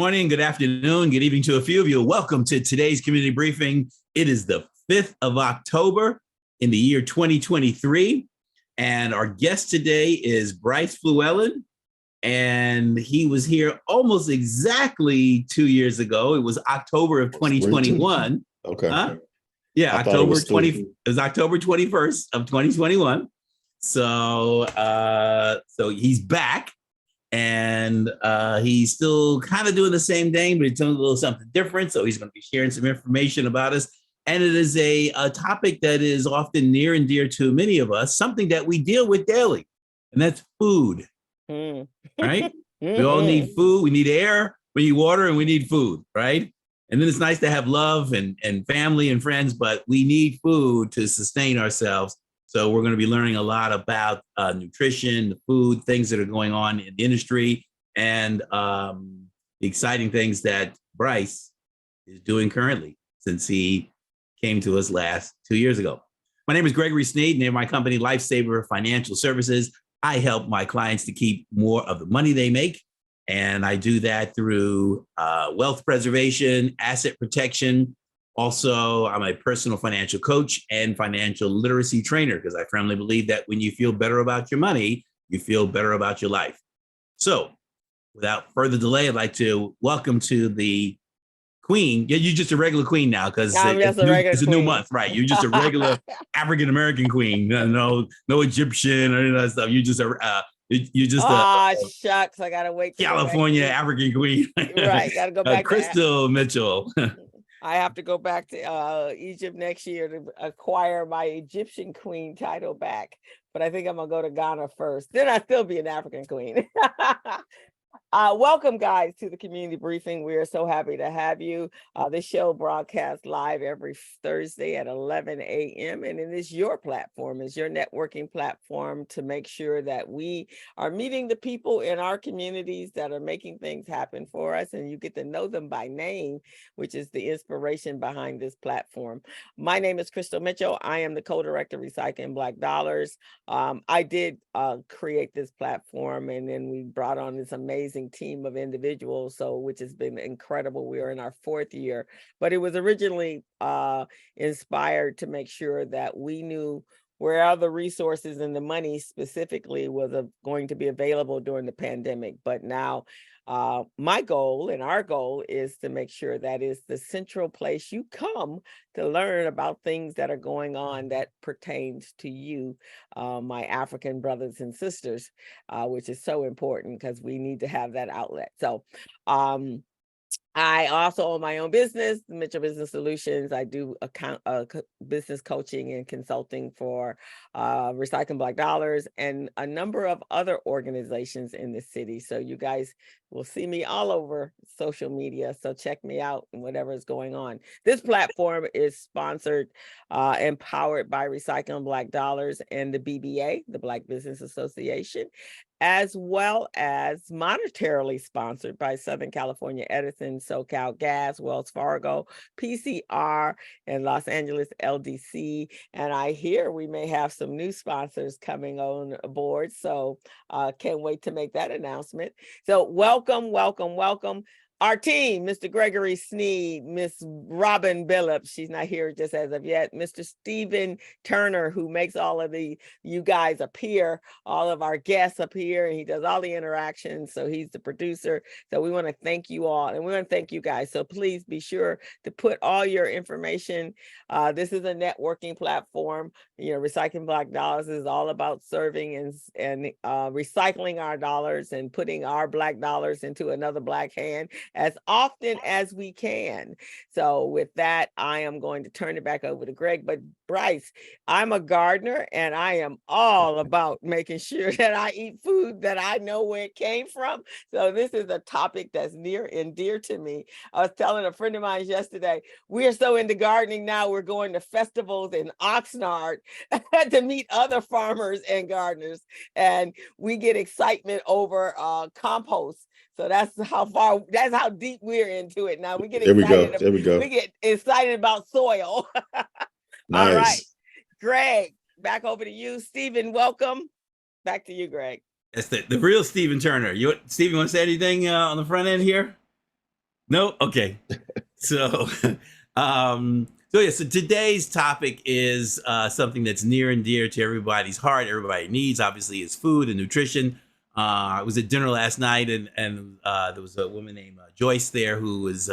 morning, good afternoon, good evening to a few of you. Welcome to today's community briefing. It is the 5th of October in the year 2023. And our guest today is Bryce Fluellen. And he was here almost exactly 2 years ago. It was October of 2021. Okay. Huh? Yeah, October 20. It was October 21st of 2021. So he's back. And he's still kind of doing the same thing, but he's doing a little something different. So he's going to be sharing some information about us. And it is a topic that is often near and dear to many of us, something that we deal with daily, and that's food, right? We all need food. We need air, we need water, and we need food, right? And then it's nice to have love and family and friends, but we need food to sustain ourselves. So we're going to be learning a lot about nutrition, the food, things that are going on in the industry, and the exciting things that Bryce is doing currently since he came to us last 2 years ago. My name is Gregory Sneed, and in my company, Lifesaver Financial Services, I help my clients to keep more of the money they make. And I do that through wealth preservation, asset protection. Also, I'm a personal financial coach and financial literacy trainer because I firmly believe that when you feel better about your money, you feel better about your life. So without further delay, I'd like to welcome to the queen. Yeah, you're just a regular queen now because it's a new month, right? You're just a regular African-American queen. No Egyptian or any of that stuff. You're just shucks, I gotta wait. California African queen. Right, gotta go back. Crystal Mitchell. I have to go back to Egypt next year to acquire my Egyptian queen title back. But I think I'm going to go to Ghana first. Then I'll still be an African queen. Welcome, guys, to the community briefing. We are so happy to have you. This show broadcasts live every Thursday at 11 a.m. And it is your platform, it's your networking platform to make sure that we are meeting the people in our communities that are making things happen for us. And you get to know them by name, which is the inspiration behind this platform. My name is Crystal Mitchell. I am the co-director of Recycling Black Dollars. I did create this platform, and then we brought on this amazing team of individuals, which has been incredible. We are in our 4th year, but it was originally inspired to make sure that we knew where all the resources and the money specifically was going to be available during the pandemic. But now my goal and our goal is to make sure that is the central place you come to learn about things that are going on that pertains to you, my African brothers and sisters, which is so important because we need to have that outlet. So I also own my own business, Mitchell Business Solutions. I do business coaching and consulting for Recycling Black Dollars and a number of other organizations in the city. So you guys will see me all over social media. So check me out and whatever is going on. This platform is sponsored and powered by Recycling Black Dollars and the BBA, the Black Business Association, as well as monetarily sponsored by Southern California Edison, SoCal Gas, Wells Fargo, PCR, and Los Angeles LDC. And I hear we may have some new sponsors coming on board. So can't wait to make that announcement. So welcome. Our team, Mr. Gregory Sneed, Miss Robin Billups, she's not here just as of yet, Mr. Stephen Turner, who makes all of you guys appear, all of our guests appear, and he does all the interactions, so he's the producer. So we want to thank you all, and we want to thank you guys. So please be sure to put all your information. This is a networking platform. Recycling Black Dollars is all about serving and recycling our dollars and putting our Black dollars into another Black hand as often as we can. So with that, I am going to turn it back over to Greg. But Bryce, I'm a gardener, and I am all about making sure that I eat food that I know where it came from. So this is a topic that's near and dear to me. I was telling a friend of mine yesterday, we are so into gardening now, we're going to festivals in Oxnard to meet other farmers and gardeners, and we get excitement over compost. So that's how deep we're into it now. We get excited. There we go. We get excited about soil. Nice. All right, Greg, back over to you. Stephen, welcome. Back to you, Greg. That's the real Stephen Turner. Stephen, want to say anything on the front end here? No? Okay. So, so today's topic is something that's near and dear to everybody's heart, everybody needs, obviously, is food and nutrition. I was at dinner last night, and there was a woman named Joyce there who was,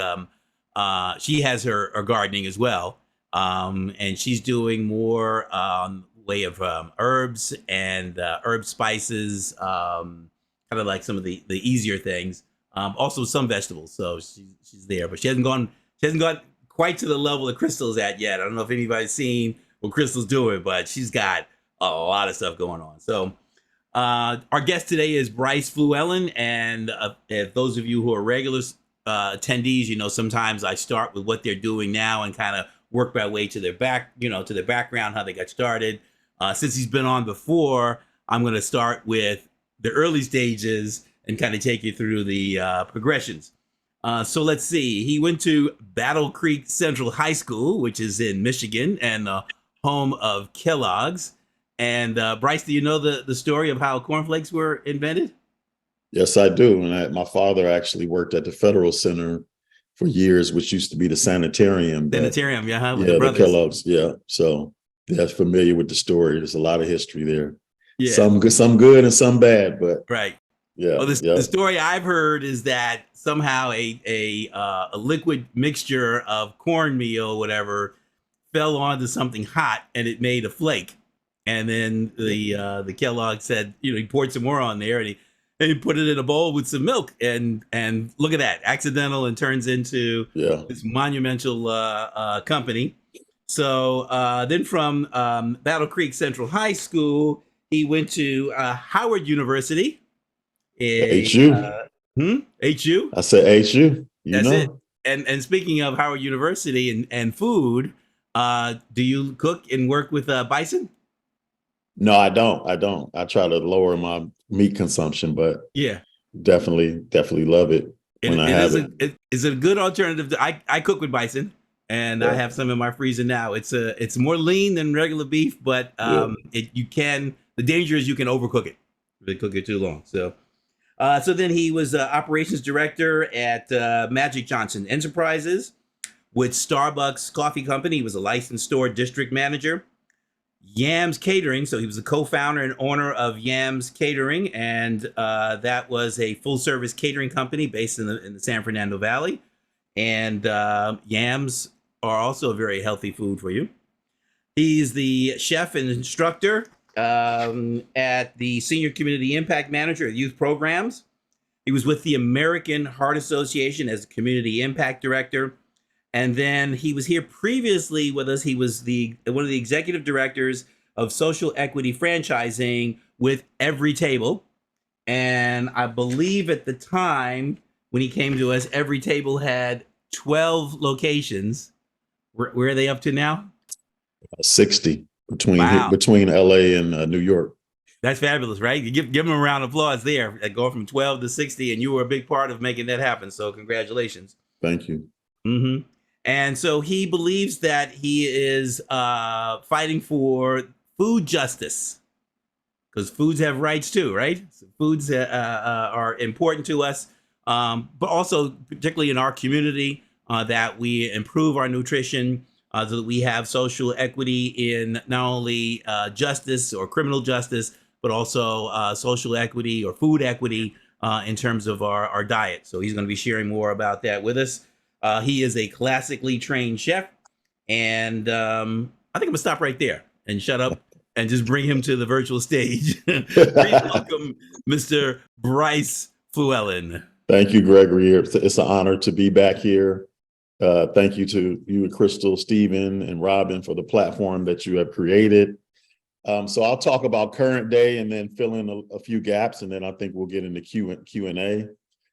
she has her gardening as well. And she's doing more way of herbs and herb spices, kind of like some of the easier things. Also some vegetables. So she's there, but she hasn't got quite to the level that Crystal's at yet. I don't know if anybody's seen what Crystal's doing, but she's got a lot of stuff going on. So our guest today is Bryce Fluellen, and if those of you who are regular attendees, you know sometimes I start with what they're doing now and kind of work my way to their to their background, how they got started. Since he's been on before, I'm going to start with the early stages and kind of take you through the progressions. So let's see. He went to Battle Creek Central High School, which is in Michigan and the home of Kellogg's. And Bryce, do you know the story of how cornflakes were invented? Yes, I do. And my father actually worked at the Federal Center for years, which used to be the sanitarium. Sanitarium, yeah, with yeah, the the brothers. Kellogg's, yeah. So that's familiar with the story. There's a lot of history there. Yeah. Some good and some bad, but right. Yeah. Well, the story I've heard is that somehow a liquid mixture of cornmeal, whatever, fell onto something hot and it made a flake. And then the Kellogg said, he poured some more on there and he put it in a bowl with some milk and look at that, accidental, and turns into this monumental company. So then from Battle Creek Central High School, he went to Howard University. HU. HU. I said HU. That's it. And speaking of Howard University and food, do you cook and work with bison? No, I don't. I try to lower my meat consumption, but yeah, definitely love it when I have it. Is it a good alternative? I cook with bison, and I have some in my freezer now. It's more lean than regular beef, but the danger is you can overcook it. Really cook it too long. So then he was operations director at Magic Johnson Enterprises with Starbucks Coffee Company. He was a licensed store district manager. Yams Catering, so he was the co-founder and owner of Yams Catering, and that was a full-service catering company based in the San Fernando Valley. And yams are also a very healthy food for you. He's the chef and instructor at the Senior Community Impact Manager at Youth Programs. He was with the American Heart Association as Community Impact Director. And then he was here previously with us. He was one of the executive directors of social equity franchising with Every Table. And I believe at the time when he came to us, Every Table had 12 locations. Where are they up to now? 60 between LA and New York. That's fabulous, right? You give them a round of applause there. Go from 12 to 60, and you were a big part of making that happen. So congratulations. Thank you. Mm-hmm. And so he believes that he is fighting for food justice, because foods have rights too, right? So foods are important to us, but also particularly in our community, that we improve our nutrition so that we have social equity in not only justice or criminal justice, but also social equity or food equity in terms of our diet. So he's going to be sharing more about that with us. He is a classically trained chef, and I think I'm gonna stop right there and shut up and just bring him to the virtual stage. Please welcome Mr. Bryce Fluellen. Thank you, Gregory. It's an honor to be back here. Thank you to you and Crystal, Stephen, and Robin for the platform that you have created. So I'll talk about current day and then fill in a few gaps, and then I think we'll get into Q&A.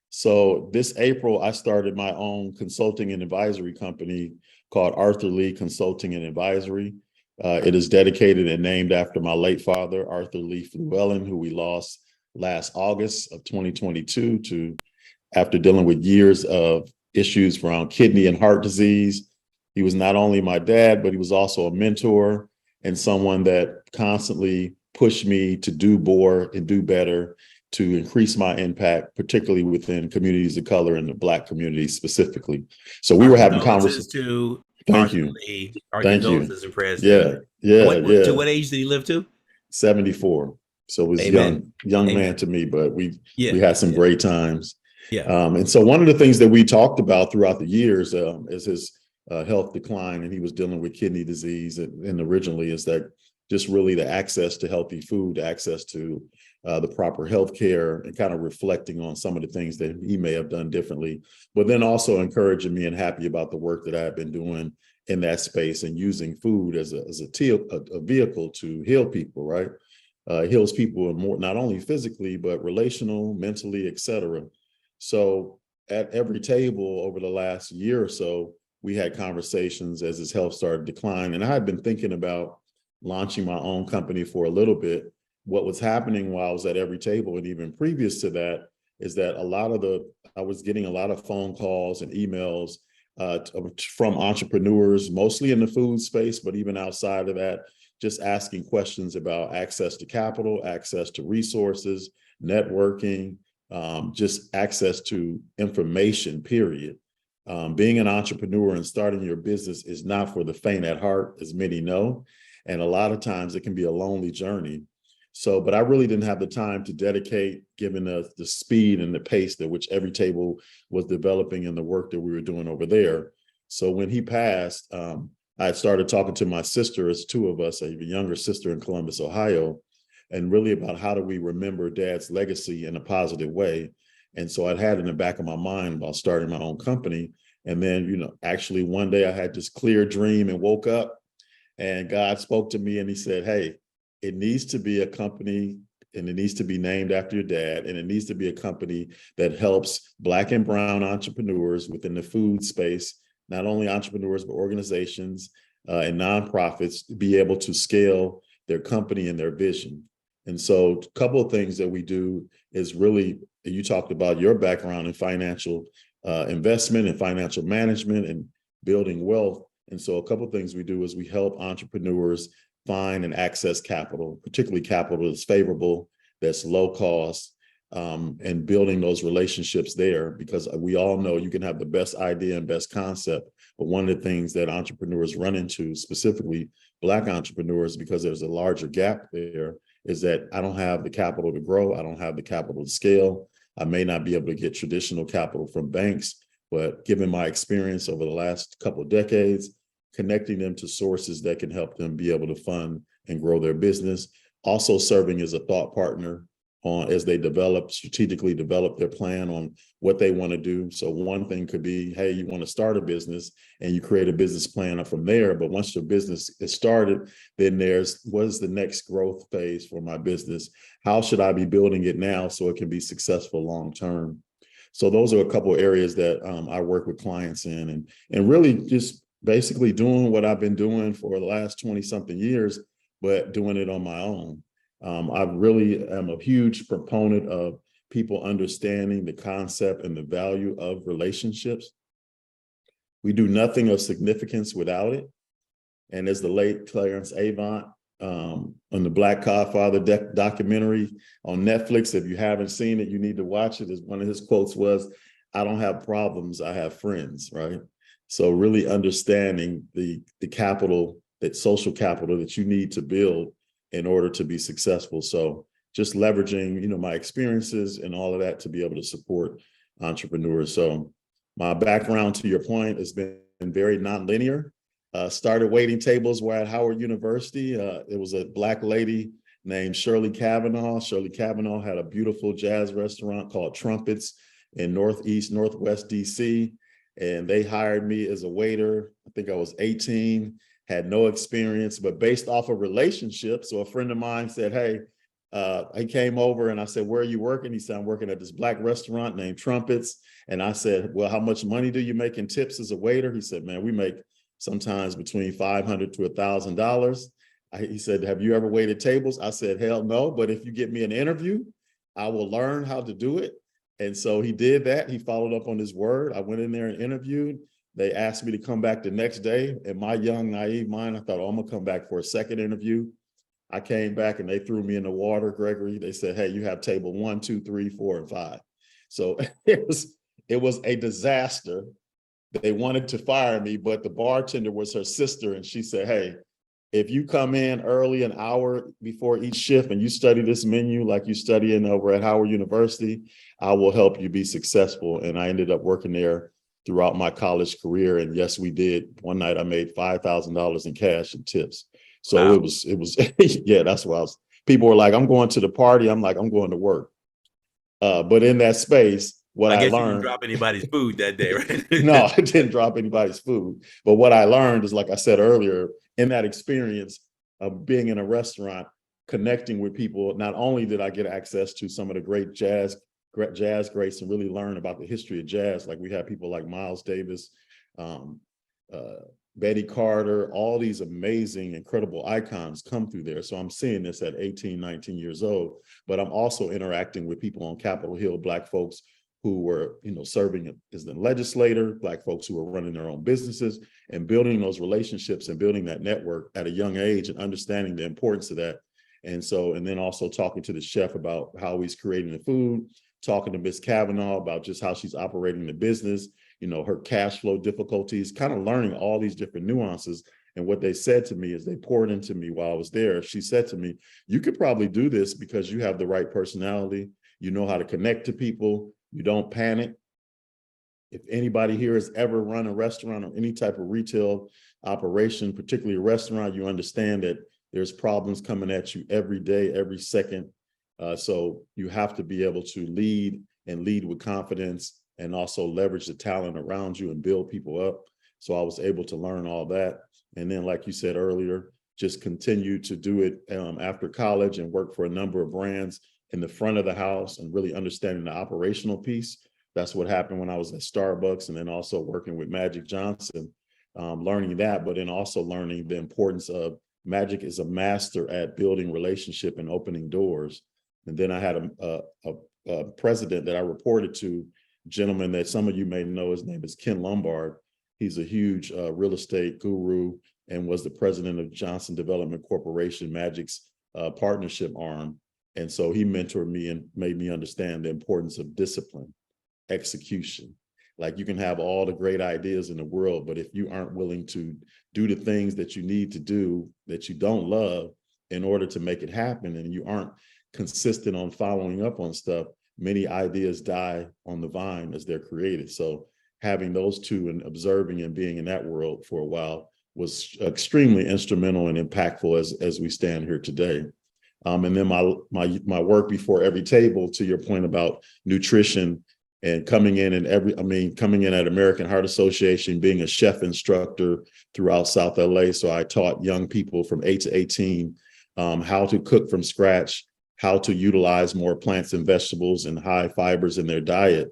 So this April, I started my own consulting and advisory company called Arthur Lee Consulting and Advisory. It is dedicated and named after my late father, Arthur Lee Fluellen, who we lost last August of 2022 after dealing with years of issues around kidney and heart disease. He was not only my dad, but he was also a mentor and someone that constantly pushed me to do more and do better to increase my impact, particularly within communities of color and the Black community specifically. So we were having conversations. Thank you. Our Thank condolences you. and prayers. Yeah, yeah, yeah. To what age did he live to? 74. So it was Amen. young Amen. man to me, but we had some Yeah. great times. Yeah. And so one of the things that we talked about throughout the years is his health decline, and he was dealing with kidney disease. And originally is that just really the access to healthy food, access to the proper health care, and kind of reflecting on some of the things that he may have done differently, but then also encouraging me and happy about the work that I've been doing in that space and using food as a vehicle to heal people, right? Heals people more, not only physically, but relational, mentally, et cetera. So at every table over the last year or so, we had conversations as his health started to decline. And I had been thinking about launching my own company for a little bit. What was happening while I was at every table, and even previous to that, is that I was getting a lot of phone calls and emails from entrepreneurs, mostly in the food space, but even outside of that, just asking questions about access to capital, access to resources, networking, just access to information, period. Being an entrepreneur and starting your business is not for the faint at heart, as many know. And a lot of times it can be a lonely journey. So, but I really didn't have the time to dedicate, given the speed and the pace at which every table was developing and the work that we were doing over there. So when he passed, I had started talking to my sister, as two of us, a younger sister in Columbus, Ohio, and really about how do we remember Dad's legacy in a positive way. And so I'd had in the back of my mind about starting my own company. And then, actually one day I had this clear dream and woke up, and God spoke to me and he said, hey, it needs to be a company, and it needs to be named after your dad. And it needs to be a company that helps Black and brown entrepreneurs within the food space, not only entrepreneurs, but organizations and nonprofits be able to scale their company and their vision. And so a couple of things that we do is really, you talked about your background in financial investment and financial management and building wealth. And so a couple of things we do is we help entrepreneurs find and access capital, particularly capital that's favorable, that's low cost, and building those relationships there, because we all know you can have the best idea and best concept, but one of the things that entrepreneurs run into, specifically Black entrepreneurs, because there's a larger gap there, is that I don't have the capital to grow, I don't have the capital to scale, I may not be able to get traditional capital from banks, but given my experience over the last couple of decades, connecting them to sources that can help them be able to fund and grow their business. Also serving as a thought partner as they strategically develop their plan on what they want to do. So one thing could be, hey, you want to start a business and you create a business plan from there. But once your business is started, then what is the next growth phase for my business? How should I be building it now so it can be successful long term? So those are a couple of areas that I work with clients in, and really just basically doing what I've been doing for the last 20 something years, but doing it on my own. I really am a huge proponent of people understanding the concept and the value of relationships. We do nothing of significance without it. And as the late Clarence Avant on the Black Godfather documentary on Netflix, if you haven't seen it, you need to watch it. As one of his quotes was, I don't have problems, I have friends, right? So really understanding the capital, that social capital that you need to build in order to be successful. So just leveraging, my experiences and all of that to be able to support entrepreneurs. So my background, to your point, has been very nonlinear. Started waiting tables while at Howard University. It was a Black lady named Shirley Kavanaugh. Shirley Kavanaugh had a beautiful jazz restaurant called Trumpets in Northwest DC. And they hired me as a waiter. I think I was 18, had no experience, but based off of relationships. So a friend of mine said, hey, he came over and I said, where are you working? He said, I'm working at this Black restaurant named Trumpets. And I said, well, how much money do you make in tips as a waiter? He said, man, we make sometimes between $500 to $1,000. He said, have you ever waited tables? I said, hell no, but if you get me an interview, I will learn how to do it. And so he did that. He followed up on his word. I went in there and interviewed. They asked me to come back the next day. In my young, naive mind, I thought, oh, I'm going to come back for a second interview. I came back and they threw me in the water, Gregory. They said, hey, you have table 1, 2, 3, 4, and 5. So it was a disaster. They wanted to fire me, but the bartender was her sister. And she said, hey, if you come in early, an hour before each shift, and you study this menu like you studying over at Howard University, I will help you be successful. And I ended up working there throughout my college career. And yes, we did. One night I made $5,000 in cash and tips. So Wow. it was, yeah, that's what people were like, I'm going to the party. I'm like, I'm going to work. But in that space, what I guess learned. You didn't drop anybody's food that day, right? No, I didn't drop anybody's food. But what I learned is, like I said earlier, in that experience of being in a restaurant, connecting with people, not only did I get access to some of the great jazz greats and really learn about the history of jazz. Like we had people like Miles Davis, Betty Carter, all these amazing, incredible icons come through there. So I'm seeing this at 18, 19 years old, but I'm also interacting with people on Capitol Hill, Black folks who were, serving as the legislator, Black folks who were running their own businesses and building those relationships and building that network at a young age and understanding the importance of that. And then also talking to the chef about how he's creating the food, talking to Miss Kavanaugh about just how she's operating the business, her cash flow difficulties, kind of learning all these different nuances. And what they said to me is they poured into me while I was there. She said to me, you could probably do this because you have the right personality. You know how to connect to people. You don't panic. If anybody here has ever run a restaurant or any type of retail operation, particularly a restaurant, you understand that there's problems coming at you every day, every second. So you have to be able to lead with confidence and also leverage the talent around you and build people up. So I was able to learn all that. And then, like you said earlier, just continue to do it after college and work for a number of brands in the front of the house and really understanding the operational piece. That's what happened when I was at Starbucks, and then also working with Magic Johnson, learning that, but then also learning the importance of Magic is a master at building relationship and opening doors. And then I had a president that I reported to, a gentleman that some of you may know. His name is Ken Lombard. He's a huge real estate guru and was the president of Johnson Development Corporation, Magic's partnership arm. And so he mentored me and made me understand the importance of discipline, execution. Like, you can have all the great ideas in the world, but if you aren't willing to do the things that you need to do that you don't love in order to make it happen, and you aren't consistent on following up on stuff, many ideas die on the vine as they're created. So having those two and observing and being in that world for a while was extremely instrumental and impactful as we stand here today. And then my work before every table, to your point about nutrition and coming in at American Heart Association, being a chef instructor throughout South LA. So I taught young people from 8 to 18 how to cook from scratch, how to utilize more plants and vegetables and high fibers in their diet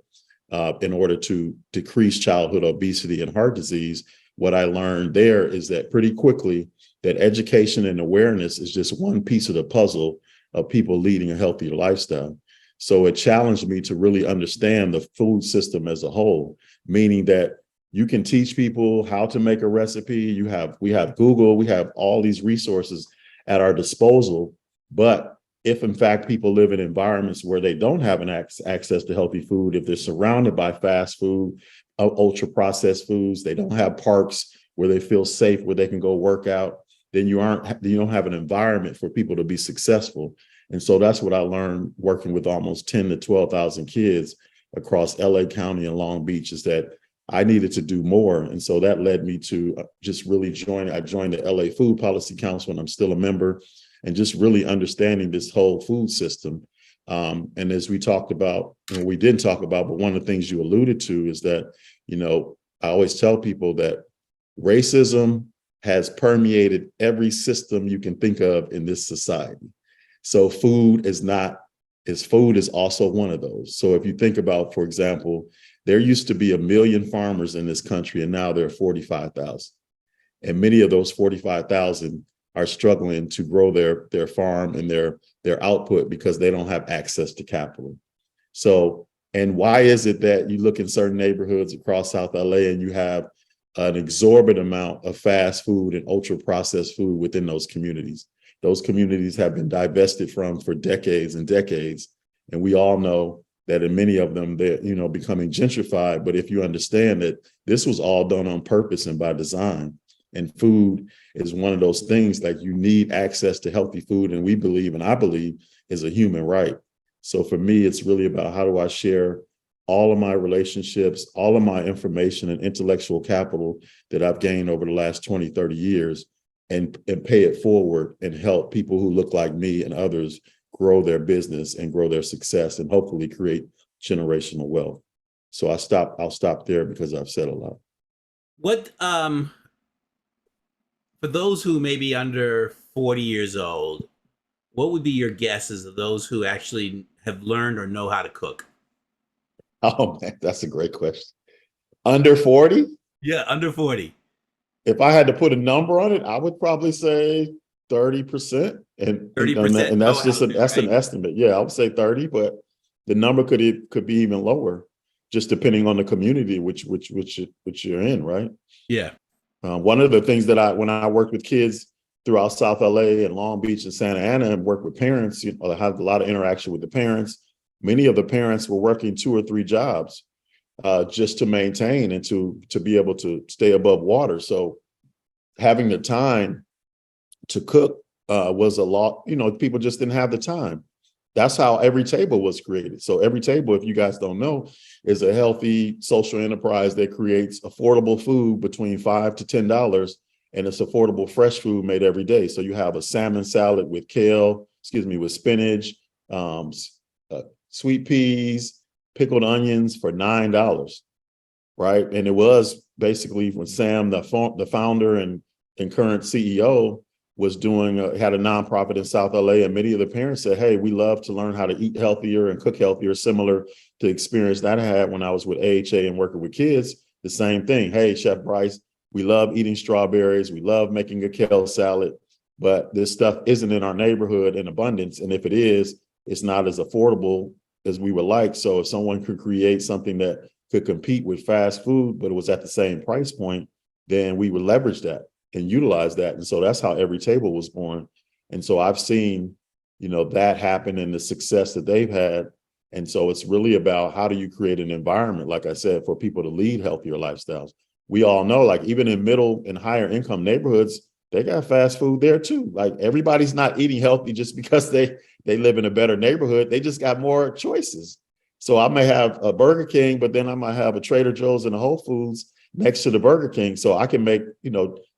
in order to decrease childhood obesity and heart disease. What I learned there is that pretty quickly, that education and awareness is just one piece of the puzzle of people leading a healthier lifestyle. So it challenged me to really understand the food system as a whole, meaning that you can teach people how to make a recipe. We have Google, we have all these resources at our disposal. But if in fact people live in environments where they don't have access to healthy food, if they're surrounded by fast food, ultra processed foods, they don't have parks where they feel safe, where they can go work out, then you don't have an environment for people to be successful. And so that's what I learned working with almost 10 to 12,000 kids across LA County and Long Beach, is that I needed to do more. And so that led me to just really I joined the LA Food Policy Council, and I'm still a member, and just really understanding this whole food system. And as we talked about, and we didn't talk about, but one of the things you alluded to is that, I always tell people that racism has permeated every system you can think of in this society. So food is also one of those. So if you think about, for example, there used to be 1 million farmers in this country, and now there are 45,000. And many of those 45,000 are struggling to grow their farm and their output because they don't have access to capital. So, and why is it that you look in certain neighborhoods across South LA and you have an exorbitant amount of fast food and ultra processed food within those communities? those communities have been divested from for decades and decades. And we all know that in many of them, they're, becoming gentrified. But if you understand that this was all done on purpose and by design, and food is one of those things, like you need access to healthy food. And we believe, and I believe, is a human right. So for me, it's really about how do I share all of my relationships, all of my information and intellectual capital that I've gained over the last 20, 30 years and pay it forward and help people who look like me and others grow their business and grow their success and hopefully create generational wealth. So I'll stop there because I've said a lot. What, for those who may be under 40 years old, what would be your guesses of those who actually have learned or know how to cook? Oh man, that's a great question. Under 40? Yeah, under 40. If I had to put a number on it, I would probably say 30%. And 30%. And that's that's an estimate. Yeah, I would say 30, but the number could be even lower, just depending on the community which you're in, right? Yeah. One of the things that when I worked with kids throughout South LA and Long Beach and Santa Ana and worked with parents, I had a lot of interaction with the parents. Many of the parents were working 2 or 3 jobs just to maintain and to be able to stay above water. So having the time to cook was a lot, people just didn't have the time. That's how Every Table was created. So Every Table, if you guys don't know, is a healthy social enterprise that creates affordable food between $5 to $10, and it's affordable fresh food made every day. So you have a salmon salad with with spinach, sweet peas, pickled onions for $9, right? And it was basically when Sam, the founder and current CEO, was had a nonprofit in South LA, and many of the parents said, hey, we love to learn how to eat healthier and cook healthier, similar to experience that I had when I was with AHA and working with kids. The same thing. Hey, Chef Bryce, we love eating strawberries. We love making a kale salad, but this stuff isn't in our neighborhood in abundance. And if it is, it's not as affordable as we would like. So if someone could create something that could compete with fast food, but it was at the same price point, then we would leverage that and utilize that. And so that's how Every Table was born. And so I've seen, that happen and the success that they've had. And so it's really about how do you create an environment, like I said, for people to lead healthier lifestyles. We all know, like even in middle and higher income neighborhoods, they got fast food there too. Like everybody's not eating healthy just because they live in a better neighborhood. They just got more choices. So I may have a Burger King, but then I might have a Trader Joe's and a Whole Foods next to the Burger King. So I can make,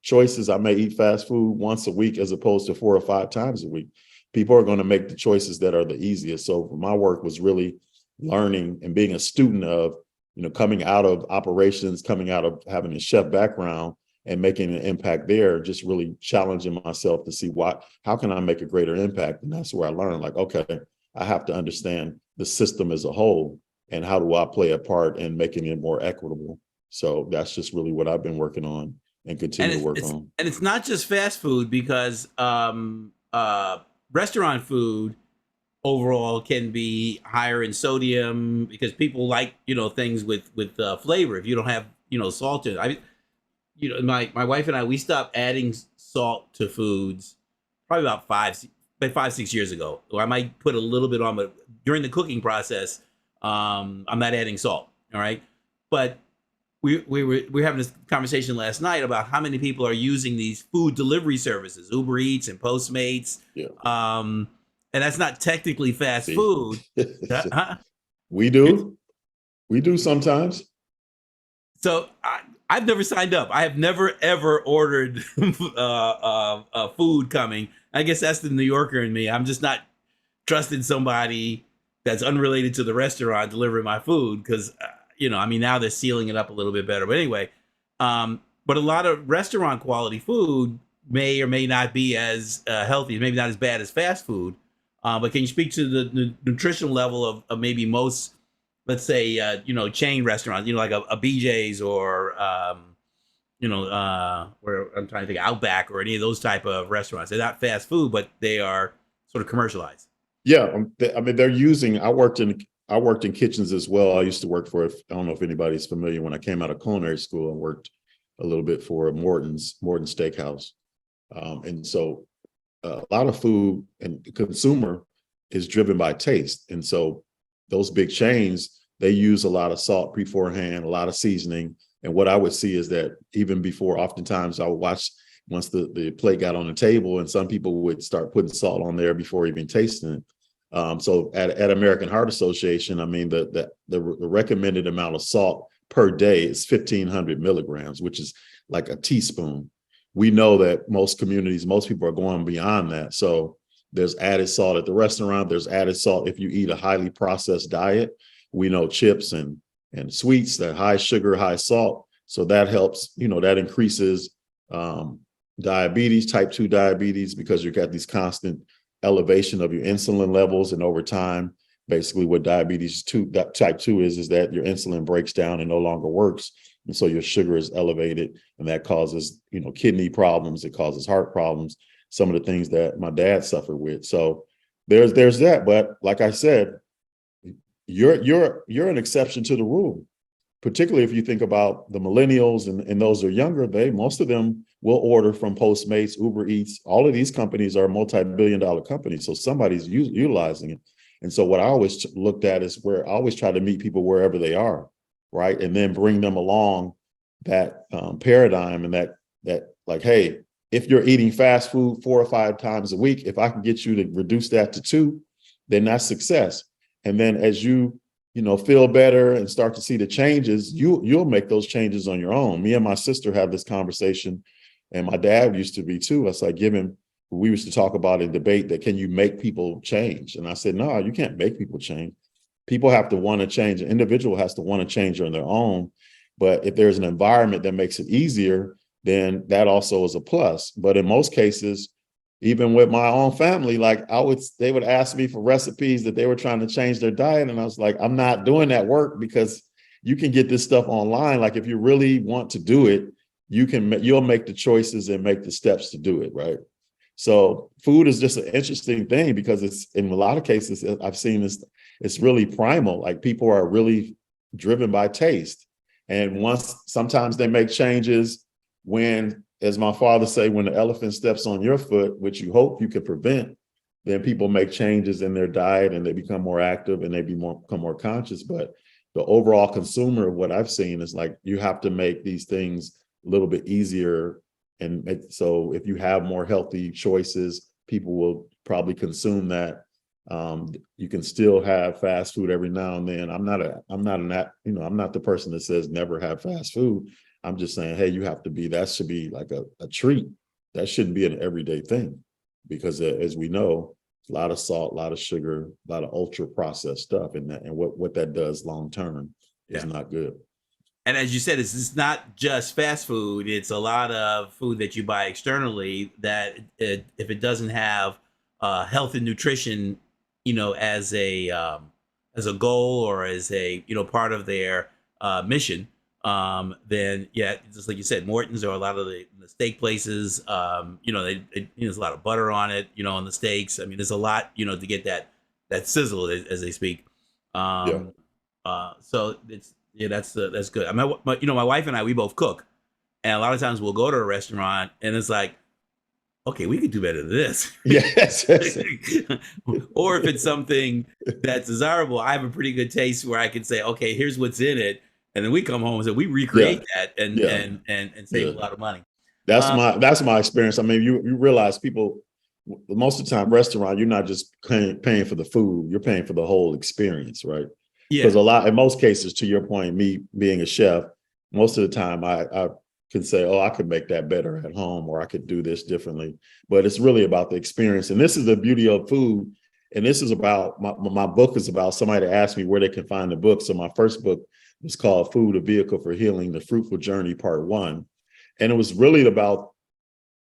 choices. I may eat fast food once a week as opposed to 4 or 5 times a week. People are going to make the choices that are the easiest. So my work was really learning and being a student of, coming out of operations, coming out of having a chef background and making an impact there, just really challenging myself to see how can I make a greater impact? And that's where I learned, like, okay, I have to understand the system as a whole and how do I play a part in making it more equitable? So that's just really what I've been working on and continue to work on. And it's not just fast food, because restaurant food overall can be higher in sodium because people like, things with flavor. If you don't have, salt in it. My wife and I, we stopped adding salt to foods probably about 5-6 years ago. Or I might put a little bit on, but during the cooking process, I'm not adding salt. All right. But we were having this conversation last night about how many people are using these food delivery services, Uber Eats and Postmates. Yeah. And that's not technically fast food. We do sometimes. So I've never signed up. I have never, ever ordered food coming. I guess that's the New Yorker in me. I'm just not trusting somebody that's unrelated to the restaurant delivering my food because, now they're sealing it up a little bit better. But anyway, but a lot of restaurant quality food may or may not be as healthy, maybe not as bad as fast food. But can you speak to the nutritional level of maybe most, let's say, chain restaurants, like a BJ's or, where I'm trying to think, Outback or any of those type of restaurants? They're not fast food, but they are sort of commercialized. Yeah, they're using. I worked in kitchens as well. I used to work for. I don't know if anybody's familiar. When I came out of culinary school, I worked a little bit for Morton Steakhouse, and so a lot of food and the consumer is driven by taste. And so those big chains, they use a lot of salt beforehand, a lot of seasoning. And what I would see is that even before, oftentimes I would watch once the plate got on the table, and some people would start putting salt on there before even tasting it. So at American Heart Association, I mean, the recommended amount of salt per day is 1,500 milligrams, which is like a teaspoon. We know that most communities, most people are going beyond that. So there's added salt at the restaurant. There's added salt if you eat a highly processed diet. We know chips and sweets, that high sugar, high salt. So that helps, that increases diabetes, type 2 diabetes, because you got these constant elevation of your insulin levels. And over time, basically what diabetes type 2 is that your insulin breaks down and no longer works. And so your sugar is elevated, and that causes, kidney problems. It causes heart problems, some of the things that my dad suffered with. So there's that. But like I said, you're an exception to the rule, particularly if you think about the millennials and those who are younger. Most of them will order from Postmates, Uber Eats. All of these companies are multi-billion-dollar companies, so somebody's utilizing it. And so what I always looked at is where I always try to meet people wherever they are, right, and then bring them along that paradigm, and that like, hey, if you're eating fast food 4 or 5 times a week, if I can get you to reduce that to 2, then that's success. And then as you feel better and start to see the changes, you'll make those changes on your own. Me and my sister have this conversation, and my dad used to be too. It's like we used to talk about and debate that, can you make people change? And I said, no, you can't make people change. People have to want to change. An individual has to want to change on their own. But if there's an environment that makes it easier, then that also is a plus. But in most cases, even with my own family, like they would ask me for recipes that they were trying to change their diet. And I was like, I'm not doing that work, because you can get this stuff online. Like, if you really want to do it, you'll make the choices and make the steps to do it. Right. So food is just an interesting thing, because it's, in a lot of cases I've seen this, it's really primal. Like, people are really driven by taste. And sometimes they make changes when, as my father say, when the elephant steps on your foot, which you hope you could prevent, then people make changes in their diet and they become more active and they become more conscious. But the overall consumer, what I've seen is, like, you have to make these things a little bit easier. And so if you have more healthy choices, people will probably consume that. You can still have fast food every now and then. I'm not the person that says never have fast food. I'm just saying, hey, that should be like a treat. That shouldn't be an everyday thing, because as we know, a lot of salt, a lot of sugar, a lot of ultra processed stuff, and what that does long term is not good. And as you said, it's not just fast food. It's a lot of food that you buy externally that if it doesn't have health and nutrition, as a goal, or as a part of their mission, then just like you said, Morton's or a lot of the steak places, there's a lot of butter on it, on the steaks. I mean, there's a lot, to get that sizzle, as they speak. So it's that's good. I mean, my wife and I, we both cook, and a lot of times we'll go to a restaurant and it's like, okay, we could do better than this. Yes. Or if it's something that's desirable, I have a pretty good taste where I can say, okay, here's what's in it. And then we come home and say, we recreate that and save a lot of money. That's my experience. I mean, you realize people, most of the time, restaurant, you're not just paying for the food, you're paying for the whole experience, right? Yeah. Because in most cases, to your point, me being a chef, most of the time I can say, oh, I could make that better at home, or I could do this differently. But it's really about the experience. And this is the beauty of food. And this is about, my book is about, somebody asked me where they can find the book. So my first book was called Food, a Vehicle for Healing, The Fruitful Journey, Part 1. And it was really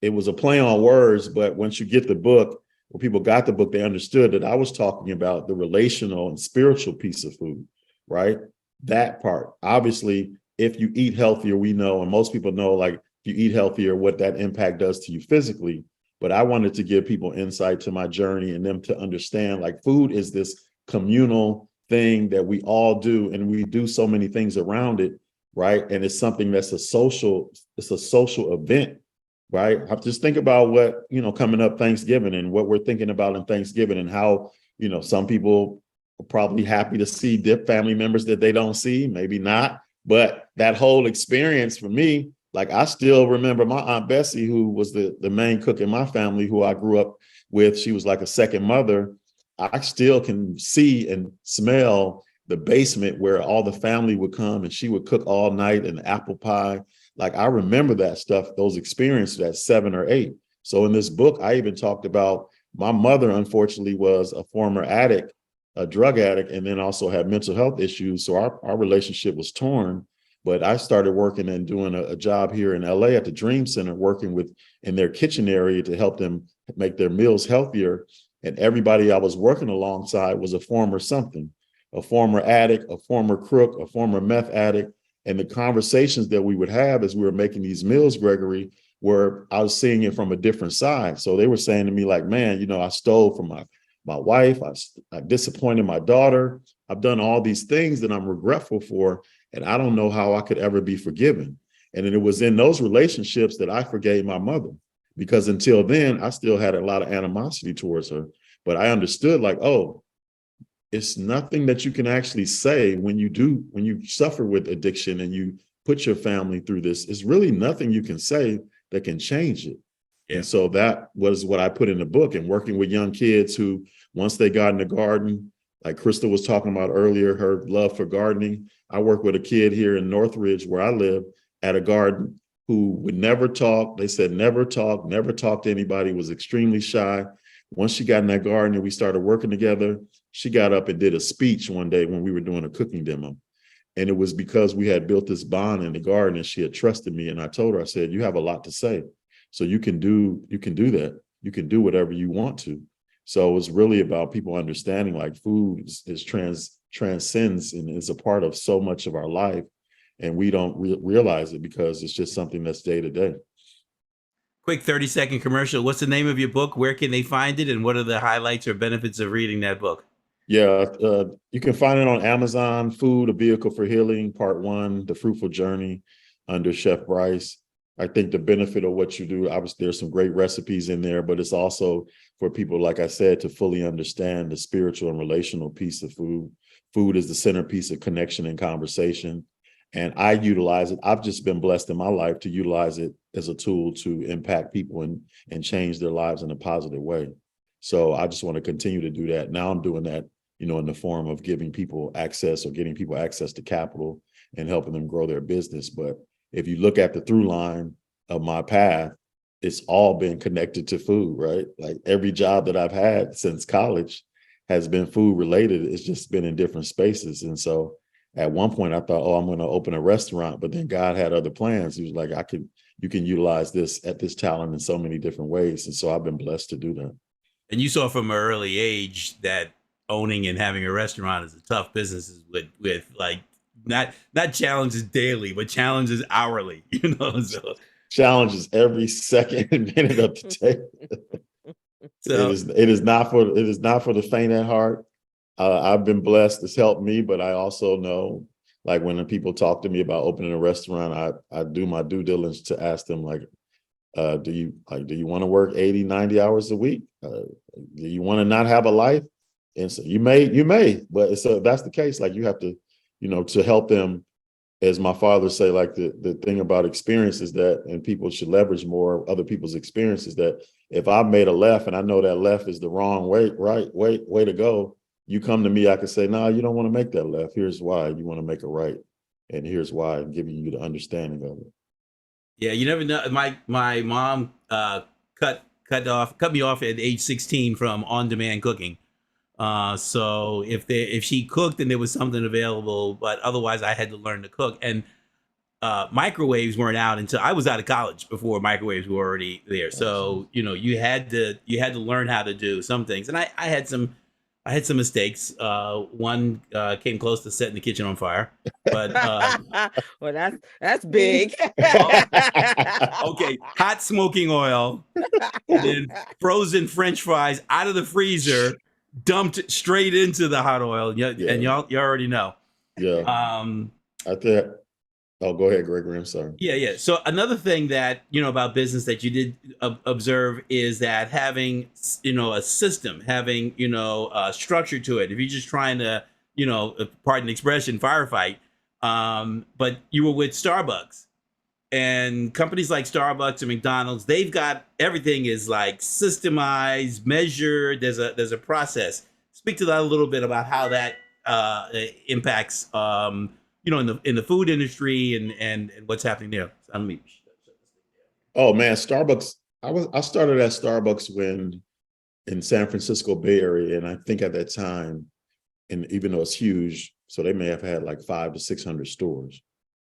it was a play on words, but once you get the book, when people got the book, they understood that I was talking about the relational and spiritual piece of food, right? That part. Obviously, if you eat healthier, we know, and most people know, like, if you eat healthier, what that impact does to you physically. But I wanted to give people insight to my journey and them to understand, like, food is this communal thing that we all do, and we do so many things around it, right? And it's something that's it's a social event. right? Just think about what, coming up Thanksgiving and what we're thinking about in Thanksgiving and how, some people are probably happy to see their family members that they don't see, maybe not. But that whole experience for me, like I still remember my Aunt Bessie, who was the main cook in my family, who I grew up with. She was like a second mother. I still can see and smell the basement where all the family would come and she would cook all night and apple pie. Like I remember that stuff, those experiences at 7 or 8. So in this book, I even talked about my mother, unfortunately, was a former addict, a drug addict, and then also had mental health issues. So our relationship was torn. But I started working and doing a job here in LA at the Dream Center, working with in their kitchen area to help them make their meals healthier. And everybody I was working alongside was a former something, a former addict, a former crook, a former meth addict. And the conversations that we would have as we were making these meals, Gregory, where I was seeing it from a different side. So they were saying to me like, man, I stole from my wife. I disappointed my daughter. I've done all these things that I'm regretful for. And I don't know how I could ever be forgiven. And it was in those relationships that I forgave my mother, because until then, I still had a lot of animosity towards her. But I understood like, oh, it's nothing that you can actually say when you suffer with addiction and you put your family through this. It's really nothing you can say that can change it. Yeah. And so that was what I put in the book, and working with young kids who, once they got in the garden, like Crystal was talking about earlier, her love for gardening. I work with a kid here in Northridge where I live at a garden who would never talk. They said never talk to anybody, was extremely shy. Once she got in that garden and we started working together, she got up and did a speech one day when we were doing a cooking demo. And it was because we had built this bond in the garden and she had trusted me. And I told her, I said, you have a lot to say. So you can do that. You can do whatever you want to. So it was really about people understanding like food transcends and is a part of so much of our life. And we don't realize it because it's just something that's day to day. Quick 30-second commercial. What's the name of your book? Where can they find it? And what are the highlights or benefits of reading that book? Yeah, you can find it on Amazon, Food, A Vehicle for Healing, Part 1, The Fruitful Journey, under Chef Bryce. I think the benefit of what you do, obviously there's some great recipes in there, but it's also for people, like I said, to fully understand the spiritual and relational piece of food. Food is the centerpiece of connection and conversation. And I utilize it. I've just been blessed in my life to utilize it as a tool to impact people and change their lives in a positive way. So I just want to continue to do that. Now I'm doing that, in the form of giving people access or getting people access to capital and helping them grow their business. But if you look at the through line of my path, it's all been connected to food, right? Like every job that I've had since college has been food related. It's just been in different spaces. And so at one point I thought, oh, I'm going to open a restaurant, but then God had other plans. He was like, you can utilize this talent in so many different ways. And so I've been blessed to do that. And you saw from an early age that owning and having a restaurant is a tough business with like not challenges daily, but challenges hourly, so challenges every second and minute of the day. So it is not for the faint at heart. I've been blessed. It's helped me, but I also know, like when people talk to me about opening a restaurant, I do my due diligence to ask them like, do you want to work 80, 90 hours a week? Do you want to not have a life? And so you may, but so if that's the case, like you have to, to help them, as my father say, like the thing about experience is that, and people should leverage more other people's experiences, that if I've made a left and I know that left is the wrong way to go, you come to me, I can say, no, you don't want to make that left. Here's why. You want to make a right. And here's why, I'm giving you the understanding of it. Yeah, you never know. My mom cut me off at age 16 from on-demand cooking. So if she cooked and there was something available, but otherwise I had to learn to cook. And microwaves weren't out until I was out of college before microwaves were already there. So you had to learn how to do some things. And I had some mistakes. One came close to setting the kitchen on fire, but well, that's big. Okay, hot smoking oil, and then frozen French fries out of the freezer, dumped straight into the hot oil. Yeah. And you already know. Yeah. I think Oh, go ahead, Gregory. I'm sorry. Yeah. So another thing that about business that you did observe is that having a system, having structure to it. If you're just trying to pardon the expression, firefight, but you were with Starbucks and companies like Starbucks and McDonald's, they've got everything is like systemized, measured. There's a process. Speak to that a little bit about how that impacts in the food industry and what's happening there. So let me Oh man, Starbucks. I started at Starbucks when in San Francisco Bay Area, and I think at that time, and even though it's huge, so they may have had like 500 to 600 stores,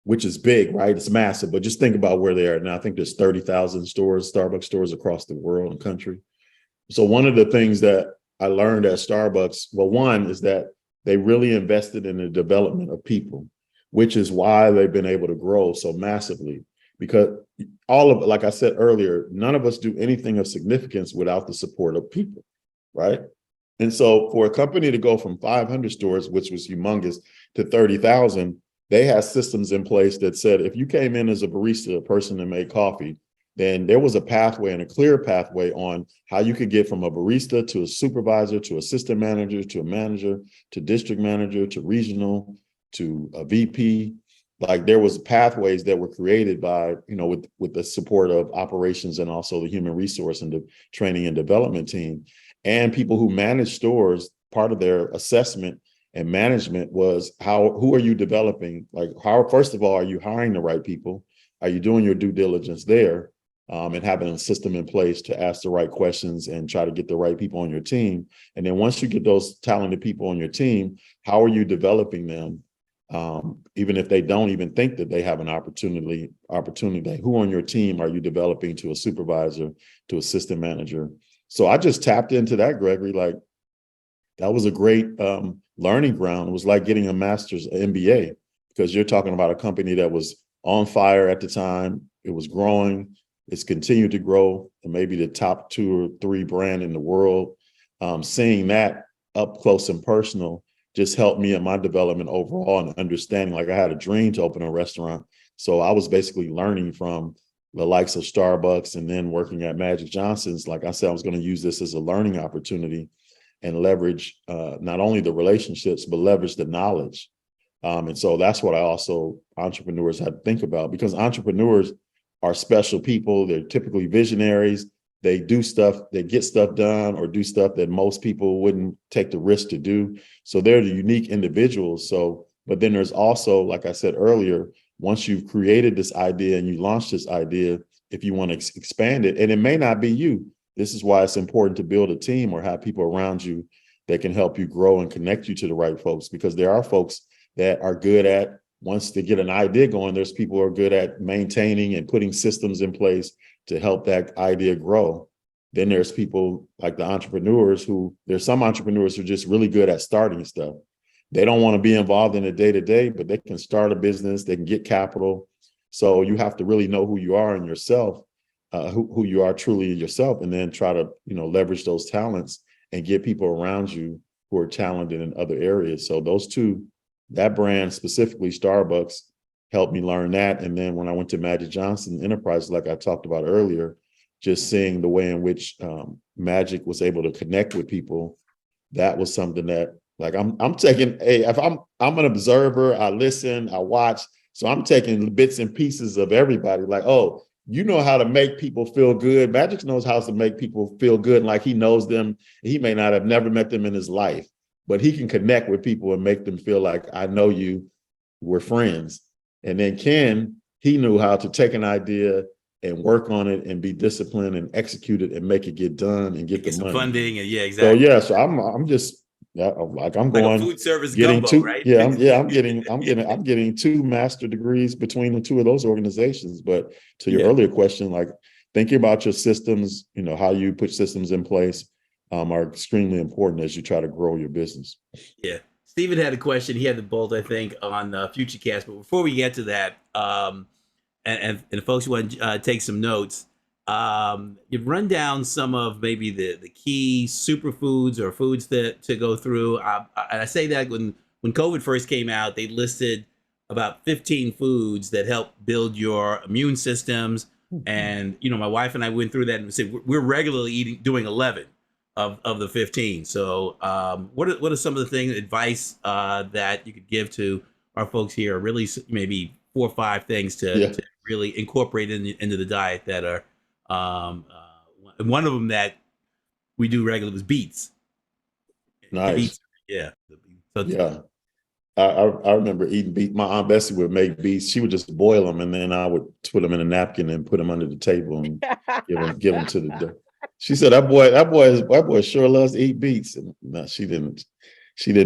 which is big, right? It's massive, but just think about where they are now. I think there's 30,000 stores, Starbucks stores across the world and country. So one of the things that I learned at Starbucks, well, one is that they really invested in the development of people, which is why they've been able to grow so massively. Because all of it, like I said earlier, none of us do anything of significance without the support of people, right? And so for a company to go from 500 stores, which was humongous, to 30,000, they had systems in place that said, if you came in as a barista, a person that made coffee, then there was a pathway and a clear pathway on how you could get from a barista to a supervisor, to assistant manager, to a manager, to district manager, to regional, to a VP. Like there was pathways that were created by, with the support of operations and also the human resource and the training and development team. And people who manage stores, part of their assessment and management was who are you developing? Like first of all, are you hiring the right people? Are you doing your due diligence there? And having a system in place to ask the right questions and try to get the right people on your team. And then once you get those talented people on your team, how are you developing them? Even if they don't even think that they have an opportunity, who on your team are you developing to a supervisor, to assistant manager? So I just tapped into that, Gregory. Like that was a great learning ground. It was like getting a master's MBA because you're talking about a company that was on fire at the time. It was growing. It's continued to grow, and maybe the top 2 or 3 brand in the world. Seeing that up close and personal just helped me in my development overall and understanding. Like I had a dream to open a restaurant. So I was basically learning from the likes of Starbucks and then working at Magic Johnson's. Like I said, I was going to use this as a learning opportunity and leverage not only the relationships, but leverage the knowledge. And so that's what entrepreneurs have to think about, because entrepreneurs are special people. They're typically visionaries. They do stuff, they get stuff done or do stuff that most people wouldn't take the risk to do. So they're the unique individuals. So, but then there's also, like I said earlier, once you've created this idea and you launch this idea, if you want to expand it, and it may not be you, this is why it's important to build a team or have people around you that can help you grow and connect you to the right folks, because there are folks that are good at, once they get an idea going, there's people who are good at maintaining and putting systems in place to help that idea grow. Then there's people like the entrepreneurs there's some entrepreneurs who are just really good at starting stuff. They don't want to be involved in the day-to-day, but they can start a business, they can get capital. So you have to really know who you are and yourself, who you are truly yourself, and then try to, leverage those talents and get people around you who are talented in other areas. So those two, that brand, specifically Starbucks, helped me learn that. And then when I went to Magic Johnson Enterprises, like I talked about earlier, just seeing the way in which Magic was able to connect with people, that was something that, like, I'm taking, if I'm an observer, I listen, I watch. So I'm taking bits and pieces of everybody. Like, oh, you know how to make people feel good. Magic knows how to make people feel good. Like he knows them. He may not have never met them in his life, but he can connect with people and make them feel like, I know you, we're friends. And then Ken, he knew how to take an idea and work on it and be disciplined and execute it and make it get done and get the money. Funding and exactly. So yeah, so I'm just like I'm like going a food service getting gumbo, 2, right? I'm getting 2 master degrees between the 2 of those organizations. But to your earlier question, like thinking about your systems, how you put systems in place are extremely important as you try to grow your business. Yeah. Stephen had a question. He had the bolt, I think, on FutureCast. But before we get to that, and folks who want to take some notes, you've run down some of maybe the key superfoods or foods to go through. And I say that when COVID first came out, they listed about 15 foods that help build your immune systems. And, my wife and I went through that and said, we're regularly doing 11 of the 15. So what are some of the things, advice that you could give to our folks here? Really maybe 4 or 5 things to really incorporate into the diet that are, one of them that we do regularly was beets. Nice. Beets, yeah. So yeah. I remember eating beets. My Aunt Bessie would make beets. She would just boil them, and then I would put them in a napkin and put them under the table and give them to the. She said, that boy sure loves to eat beets. And no, she didn't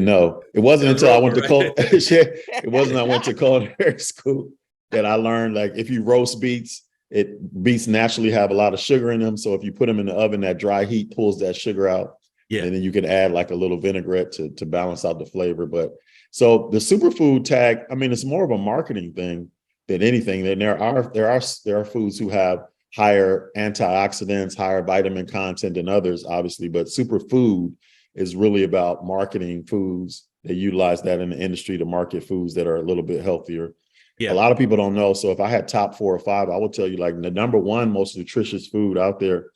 know. It wasn't until I went to it wasn't I went to culinary school that I learned, like, if you roast beets, beets naturally have a lot of sugar in them. So if you put them in the oven, that dry heat pulls that sugar out. Yeah. And then you can add like a little vinaigrette to balance out the flavor. But so the superfood tag, I mean, it's more of a marketing thing than anything. And there are foods who have higher antioxidants, higher vitamin content than others, obviously, but superfood is really about marketing foods. They utilize that in the industry to market foods that are a little bit healthier. Yeah. A lot of people don't know. So if I had top 4 or 5, I would tell you, like, the number 1 most nutritious food out there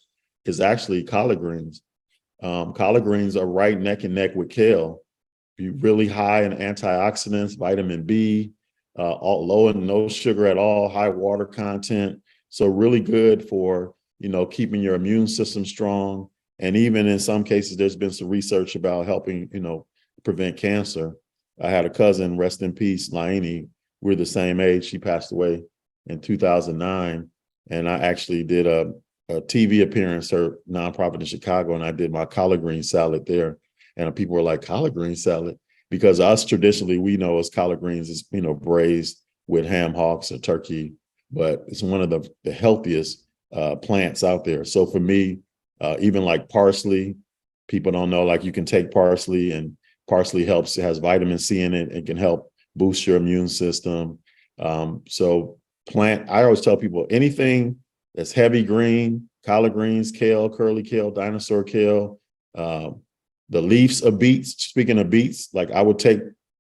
is actually collard greens. Collard greens are right neck and neck with kale. Be really high in antioxidants, vitamin B, all low and no sugar at all, high water content. So really good for, keeping your immune system strong. And even in some cases, there's been some research about helping, prevent cancer. I had a cousin, rest in peace, Laini. We're the same age. She passed away in 2009. And I actually did a TV appearance, her nonprofit in Chicago, and I did my collard green salad there. And people were like, collard green salad? Because us traditionally, we know as collard greens is, braised with ham hocks or turkey, but it's one of the healthiest plants out there. So for me, even like parsley, people don't know, like, you can take parsley, and parsley it has vitamin C in it and can help boost your immune system. So I always tell people, anything that's heavy green, collard greens, kale, curly kale, dinosaur kale, the leaves of beets. Speaking of beets, like, I would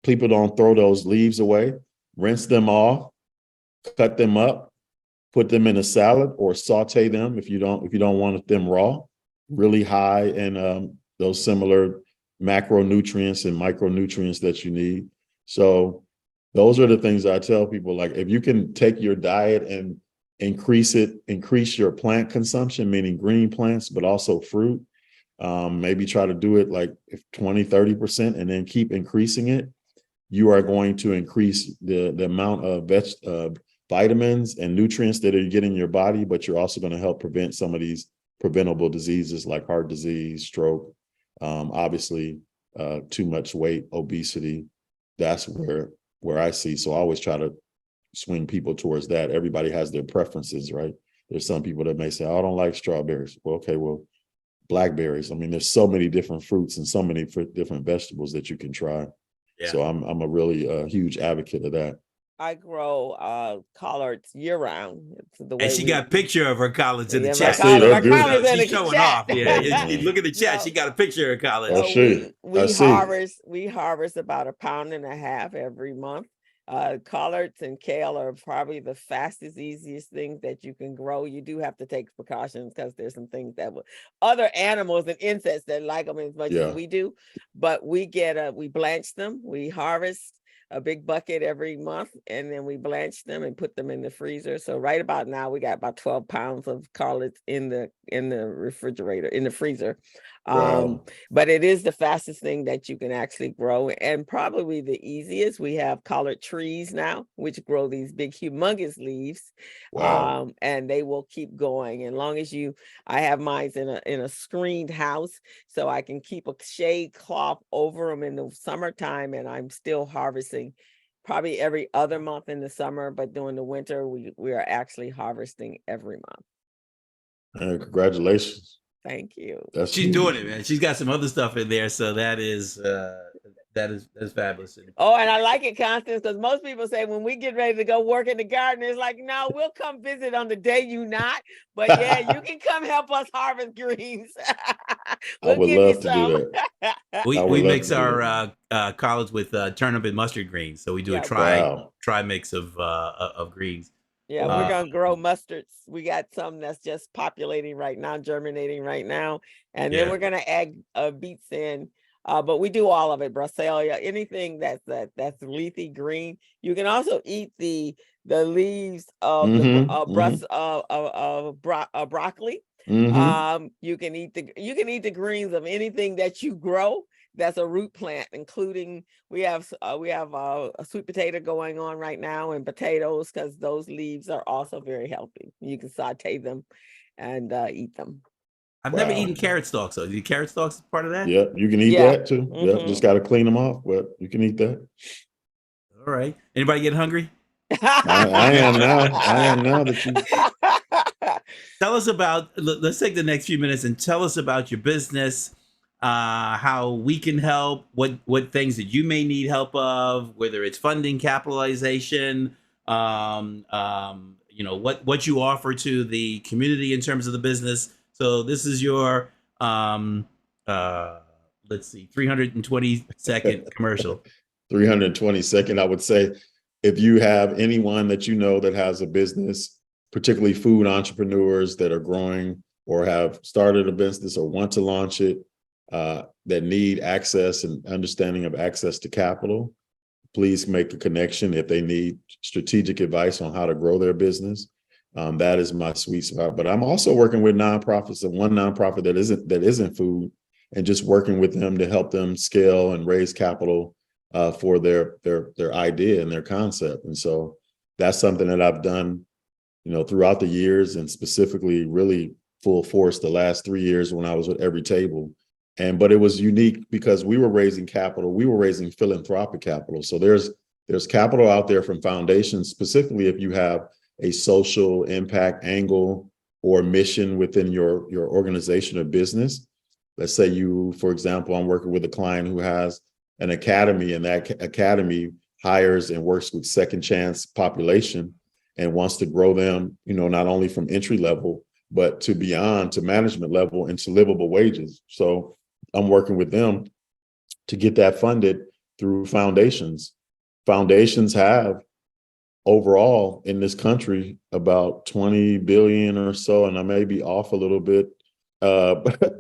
people don't throw those leaves away, rinse them off, cut them up, put them in a salad, or saute them if you don't want them raw. Really high in those similar macronutrients and micronutrients that you need. So those are the things I tell people, like, if you can take your diet and increase your plant consumption, meaning green plants, but also fruit. Maybe try to do it like 20, 30%, and then keep increasing it. You are going to increase the amount of vitamins and nutrients that are getting in your body, but you're also going to help prevent some of these preventable diseases like heart disease, stroke, obviously too much weight, obesity. That's where I see. So I always try to swing people towards that. Everybody has their preferences, right? There's some people that may say, oh, I don't like strawberries. Well, okay, blackberries. I mean, there's so many different fruits and so many different vegetables that you can try. Yeah. So I'm a really huge advocate of that. I grow collards year round. And she got a picture of her collards in the chat. She's showing off. Yeah, look at the chat. She got a picture of collards. So we harvest about 1.5 pounds every month. Collards and kale are probably the fastest, easiest things that you can grow. You do have to take precautions because there's some things that other animals and insects that like them as much as we do. But we blanch them. We harvest a big bucket every month, and then we blanch them and put them in the freezer. So right about now, we got about 12 pounds of collards in the refrigerator, in the freezer. Wow. But it is the fastest thing that you can actually grow, and probably the easiest. We have collard trees now, which grow these big, humongous leaves. Wow. And they will keep going. And long as I have mine in a screened house, so I can keep a shade cloth over them in the summertime, and I'm still harvesting probably every other month in the summer, but during the winter, we are actually harvesting every month. Congratulations. Thank you. She's doing it, man. She's got some other stuff in there, so that is That is fabulous. Oh, and I like it, Constance, because most people say when we get ready to go work in the garden, it's like, no, we'll come visit on the day you not. But yeah, you can come help us harvest greens. I We'll would give you love to do some. that. We mix our collards with turnip and mustard greens, so we do a Yeah. Wow. try mix of greens. Yeah, we're Wow. gonna grow mustards. We got some that's just populating right now, germinating right now, and then Yeah. we're gonna add beets in. But we do all of it, Brussels, anything that's leafy green. You can also eat the leaves of the broccoli. You can eat the greens of anything that you grow that's a root plant, including we have a sweet potato going on right now, and potatoes, because those leaves are also very healthy. You can saute them and eat them. I've never eaten carrot stalks. So the carrot stalks is part of that? Yep, you can eat that too. Yep, just got to clean them off, but you can eat that. All right. Anybody get hungry? I am now. I am now that you. Tell us about. Let's take the next few minutes and tell us about your business, how we can help, what things that you may need help of, whether it's funding, capitalization, what you offer to the community in terms of the business. So this is your let's see, 320-second commercial. 320-second, I would say, if you have anyone that you know that has a business, particularly food entrepreneurs that are growing or have started a business or want to launch it, that need access and understanding of access to capital, please make a connection. If they need strategic advice on how to grow their business, that is my sweet spot. But I'm also working with nonprofits, and one nonprofit that isn't food, and just working with them to help them scale and raise capital for their idea and their concept. And so that's something that I've done, throughout the years, and specifically really full force the last 3 years when I was at Every Table. But it was unique because we were raising capital. We were raising philanthropic capital. So there's capital out there from foundations, specifically if you have a social impact angle or mission within your organization or business. Let's say for example, I'm working with a client who has an academy, and that academy hires and works with second chance population and wants to grow them, not only from entry level, but to beyond, to management level and to livable wages. So I'm working with them to get that funded through foundations. Foundations have overall in this country about 20 billion or so, and I may be off a little bit,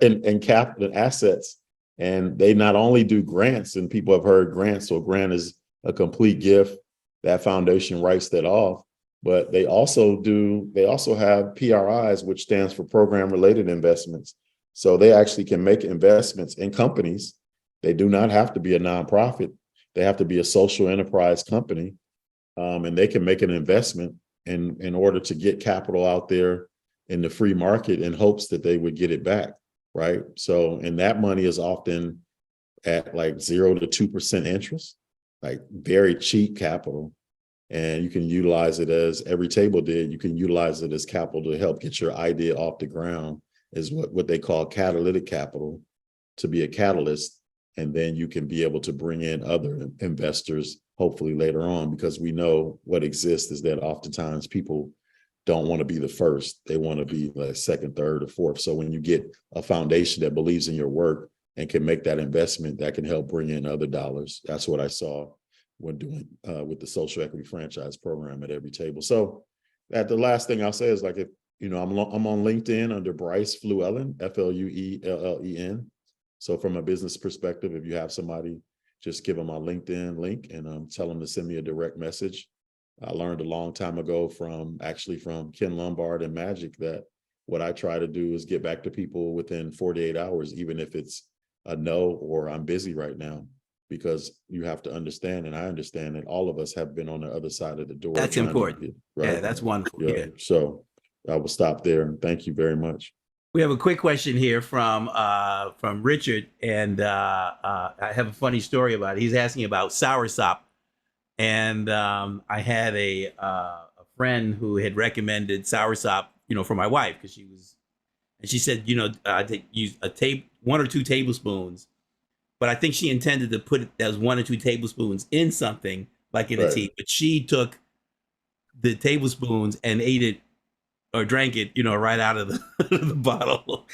in capital assets. And they not only do grants, and people have heard grants, so grant is a complete gift. That foundation writes that off. But they also have PRIs, which stands for program related investments. So they actually can make investments in companies. They do not have to be a nonprofit. They have to be a social enterprise company. And they can make an investment in order to get capital out there in the free market in hopes that they would get it back. Right. So, and that money is often at like 0 to 2% interest, like very cheap capital. And you can utilize it, as Every Table did. You can utilize it as capital to help get your idea off the ground, is what they call catalytic capital, to be a catalyst. And then you can be able to bring in other investors, hopefully later on, because we know what exists is that oftentimes people don't want to be the first. They want to be like second, third, or fourth. So when you get a foundation that believes in your work and can make that investment, that can help bring in other dollars. That's what I saw when doing with the social equity franchise program at Every Table. So the last thing I'll say is, like, if I'm on LinkedIn under Bryce Fluellen, Fluellen. So from a business perspective, if you have somebody, just give them my LinkedIn link and tell them to send me a direct message. I learned a long time ago from Ken Lombard and Magic that what I try to do is get back to people within 48 hours, even if it's a no or I'm busy right now, because you have to understand, and I understand that all of us have been on the other side of the door. That's important. Right? Yeah, that's wonderful. Yeah. So I will stop there, and thank you very much. We have a quick question here from Richard, and I have a funny story about it. He's asking about soursop. And I had a friend who had recommended soursop, for my wife, and she said, I use 1 or 2 tablespoons but I think she intended to put those 1 or 2 tablespoons in something like in a Right. tea, but she took the tablespoons and ate it or drank it, right out of the bottle.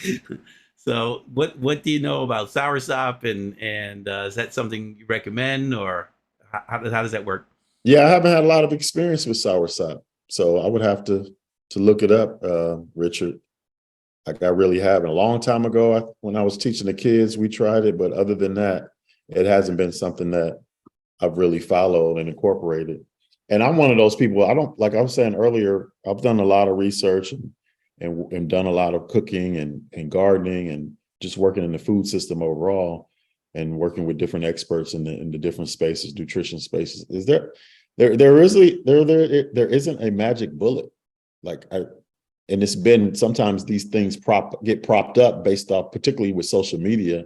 So what do you know about soursop, and is that something you recommend, or how does that work? Yeah, I haven't had a lot of experience with soursop, so I would have to look it up, Richard. Like I really haven't. A long time ago, when I was teaching the kids, we tried it, but other than that, it hasn't been something that I've really followed and incorporated. And I'm one of those people. I don't, like I was saying earlier, I've done a lot of research and done a lot of cooking and gardening and just working in the food system overall and working with different experts in the different spaces, nutrition spaces. Is there isn't a magic bullet. Like and it's been sometimes these things get propped up based off, particularly with social media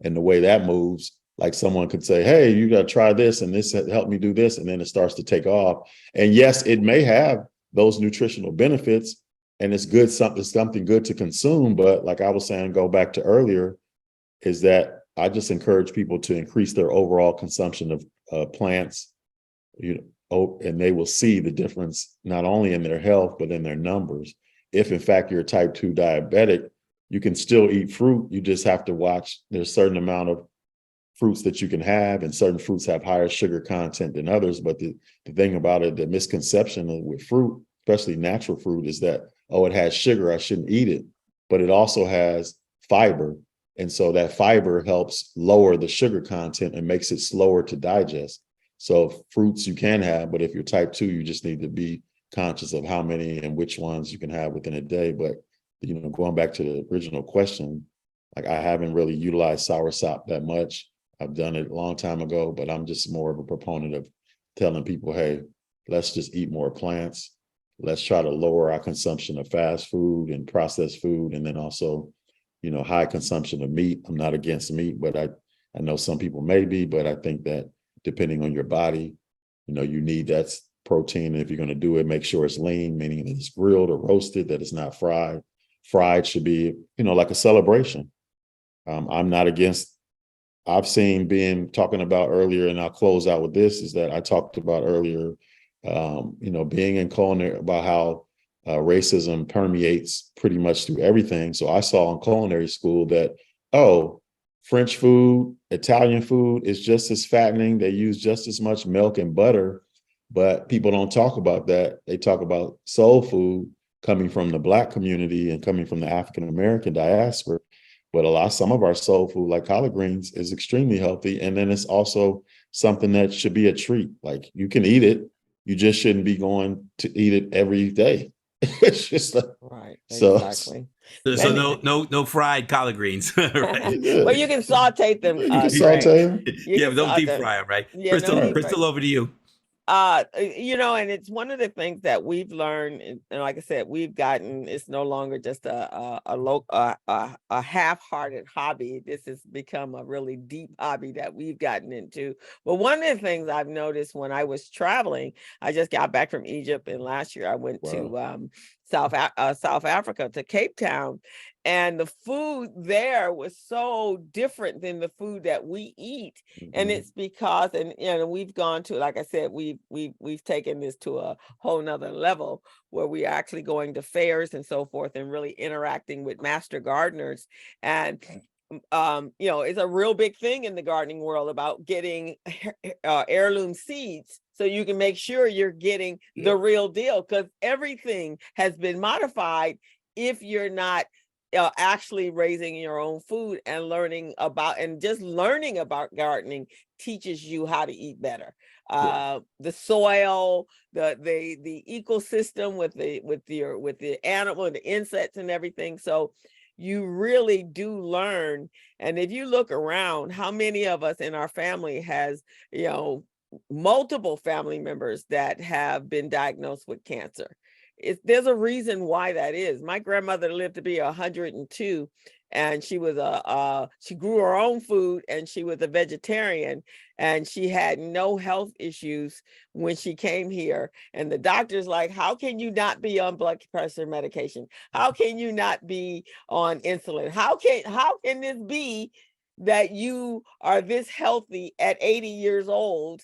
and the way that moves. Like someone could say, hey, you got to try this and this helped me do this. And then it starts to take off. And yes, it may have those nutritional benefits and it's good, something good to consume. But like I was saying, go back to earlier, is that I just encourage people to increase their overall consumption of plants, and they will see the difference not only in their health, but in their numbers. If in fact you're a type 2 diabetic, you can still eat fruit. You just have to watch. There's a certain amount of fruits that you can have, and certain fruits have higher sugar content than others. But the thing about it, the misconception with fruit, especially natural fruit, is that, oh, it has sugar, I shouldn't eat it. But it also has fiber. And so that fiber helps lower the sugar content and makes it slower to digest. So fruits you can have, but if you're type 2, you just need to be conscious of how many and which ones you can have within a day. But, going back to the original question, like I haven't really utilized soursop that much. I've done it a long time ago, but I'm just more of a proponent of telling people, hey, let's just eat more plants. Let's try to lower our consumption of fast food and processed food. And then also, high consumption of meat. I'm not against meat, but I know some people may be, but I think that depending on your body, you need that protein. And if you're going to do it, make sure it's lean, meaning that it's grilled or roasted, that it's not fried. Fried should be, like a celebration. I'm not against. I've seen talking about earlier, and I'll close out with this, is that I talked about earlier, being in culinary, about how racism permeates pretty much through everything. So I saw in culinary school that, French food, Italian food is just as fattening. They use just as much milk and butter, but people don't talk about that. They talk about soul food coming from the Black community and coming from the African-American diaspora. But some of our soul food, like collard greens, is extremely healthy. And then it's also something that should be a treat. Like you can eat it, you just shouldn't be going to eat it every day. It's just like, right. Exactly. So no fried collard greens, right? Well, you can saute them. You can saute them. Yeah, but don't deep fry them, right? Yeah, Crystal, over to you. And it's one of the things that we've learned, and like I said, we've gotten, it's no longer just a half-hearted hobby. This has become a really deep hobby that we've gotten into. But one of the things I've noticed when I was traveling, I just got back from Egypt, and last year I went to South Africa, to Cape Town, and the food there was so different than the food that we eat. Mm-hmm. And it's because, and we've gone to, like I said, we've taken this to a whole nother level where we are actually going to fairs and so forth and really interacting with master gardeners. And it's a real big thing in the gardening world about getting heirloom seeds, so you can make sure you're getting the real deal, because everything has been modified if you're not actually raising your own food and learning about gardening teaches you how to eat better. The soil, the ecosystem with the animal and the insects and everything. So you really do learn. And if you look around, how many of us in our family has, multiple family members that have been diagnosed with cancer? There's a reason why that is. My grandmother lived to be 102, and she was she grew her own food, and she was a vegetarian, and she had no health issues when she came here. And the doctor's like, how can you not be on blood pressure medication? How can you not be on insulin? How can this be that you are this healthy at 80 years old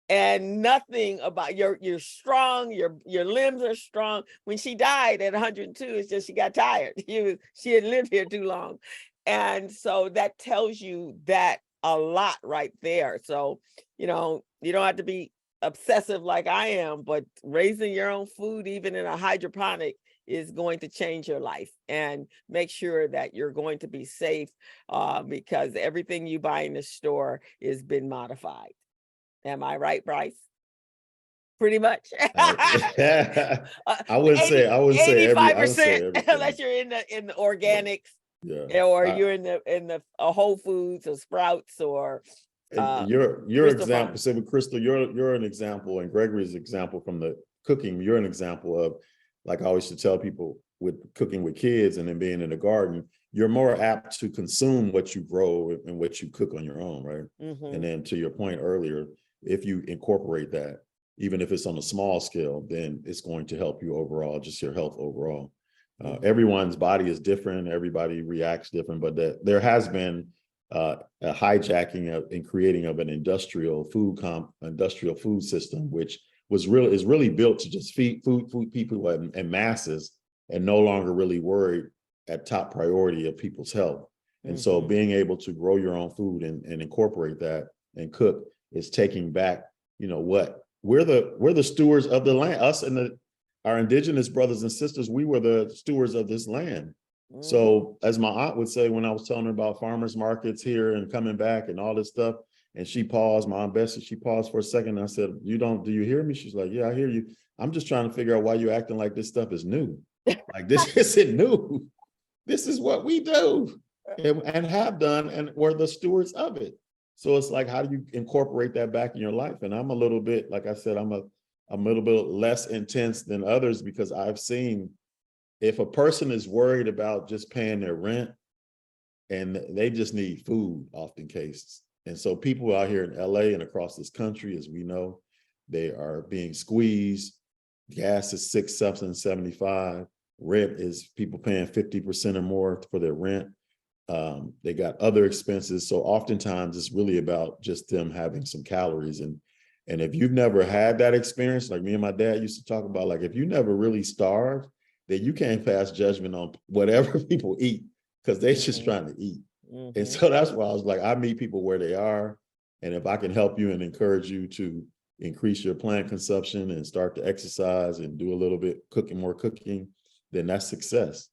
and nothing about you're strong, your limbs are strong. When she died at 102, it's just she got tired. She had lived here too long. And so that tells you that a lot right there. So, you don't have to be obsessive like I am, but raising your own food, even in a hydroponic, is going to change your life. And make sure that you're going to be safe, because everything you buy in the store has been modified. Am I right, Bryce? Pretty much. I wouldn't say 85%, unless everything. you're in the organics, Yeah. or you're in the Whole Foods or Sprouts or Your Crystal example, Farms. say with Crystal, you're an example, and Gregory's example from the cooking. You're an example of, like I always should tell people, with cooking with kids and then being in the garden, you're more apt to consume what you grow and what you cook on your own, right? And then to your point earlier, if you incorporate that, even if it's on a small scale, then it's going to help you overall, just your health overall. Everyone's body is different, everybody reacts different, but there has been a hijacking and creating of an industrial food system, which is really built to just feed people and masses, and no longer really worried at top priority of people's health. And so being able to grow your own food and incorporate that and cook is taking back, what we're the stewards of the land. Us and our indigenous brothers and sisters, we were the stewards of this land. So as my aunt would say, when I was telling her about farmers markets here and coming back and all this stuff, and she paused, my Aunt Bessie, she paused for a second. And I said, do you hear me? She's like, yeah, I hear you. I'm just trying to figure out why you're acting like this stuff is new. Like, this isn't new. This is what we do and have done, and we're the stewards of it. So it's like, how do you incorporate that back in your life? And I'm a little bit, like I said, I'm a little bit less intense than others, because I've seen, if a person is worried about just paying their rent, and they just need food, often cases. And so people out here in LA and across this country, as we know, they are being squeezed. Gas is $6.75. Rent is people paying 50% or more for their rent. They got other expenses. So oftentimes it's really about just them having some calories. And if you've never had that experience, like me and my dad used to talk about, like, if you never really starved, then you can't pass judgment on whatever people eat, because they're just trying to eat. And so that's why I was like, I meet people where they are. And if I can help you and encourage you to increase your plant consumption and start to exercise and do a little bit more cooking, then that's success.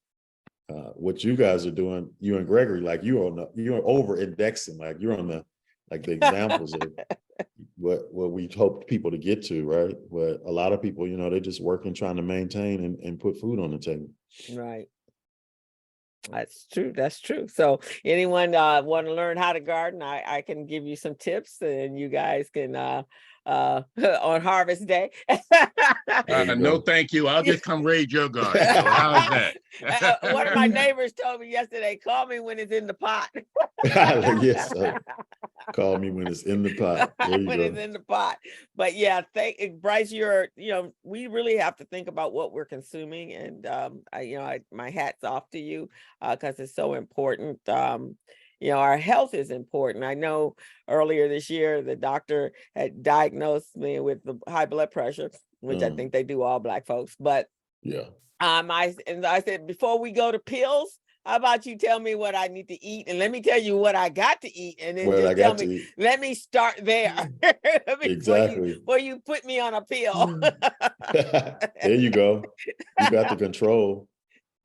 What you guys are doing, you and Gregory, like you're over indexing, like you're on the examples of what we hope people to get to, right? But a lot of people, they're just working, trying to maintain and put food on the table. Right. That's true. So anyone want to learn how to garden, I can give you some tips, and you guys can on harvest day. No, thank you. I'll just come raid your garden. So how's that? One of my neighbors told me yesterday, call me when it's in the pot. Yes, call me when it's in the pot. It's in the pot. But yeah, Bryce, we really have to think about what we're consuming, and my hat's off to you, because it's so important. Our health is important. I know earlier this year, the doctor had diagnosed me with the high blood pressure, which I think they do all Black folks. But yeah, I said, before we go to pills, how about you tell me what I need to eat, and let me tell you what I got to eat, and then just tell me, let me start there. Exactly. Before you put me on a pill. There you go. You got the control.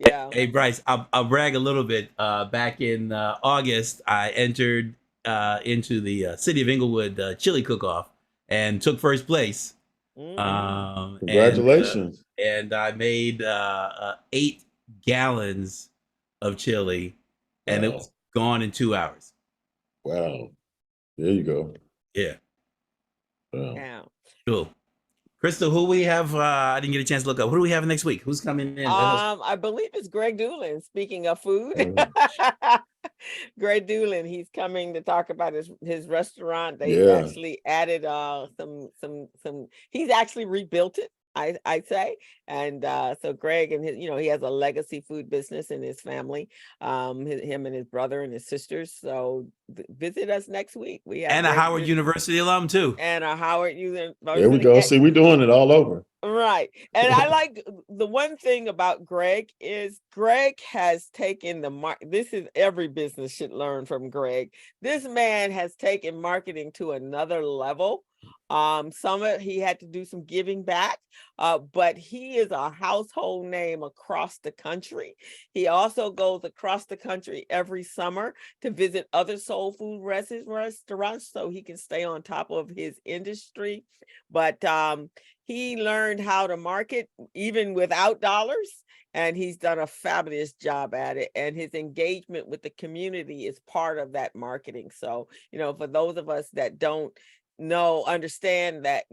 Yeah. Hey, Bryce, I'll brag a little bit. Back in August, I entered into the City of Inglewood chili cook-off and took first place. Congratulations. And I made 8 gallons of chili, and it was gone in 2 hours. Wow. There you go. Yeah. Wow. Yeah. Cool. Crystal, who we have? I didn't get a chance to look up. Who do we have next week? Who's coming in? I believe it's Greg Doolin. Speaking of food, Greg Doolin, he's coming to talk about his restaurant. They actually added some. He's actually rebuilt it, I'd say. And so Greg and he has a legacy food business in his family, him and his brother and his sisters. So visit us next week. We have and a Howard University alum too. And a Howard University. There we go. See, we're doing it all over. Right. And I like the one thing about Greg is Greg has taken this is every business should learn from Greg. This man has taken marketing to another level. He had to do some giving back, but he is a household name across the country. He also goes across the country every summer to visit other soul food restaurants so he can stay on top of his industry. But he learned how to market even without dollars, and he's done a fabulous job at it. And his engagement with the community is part of that marketing. So, for those of us that don't understand that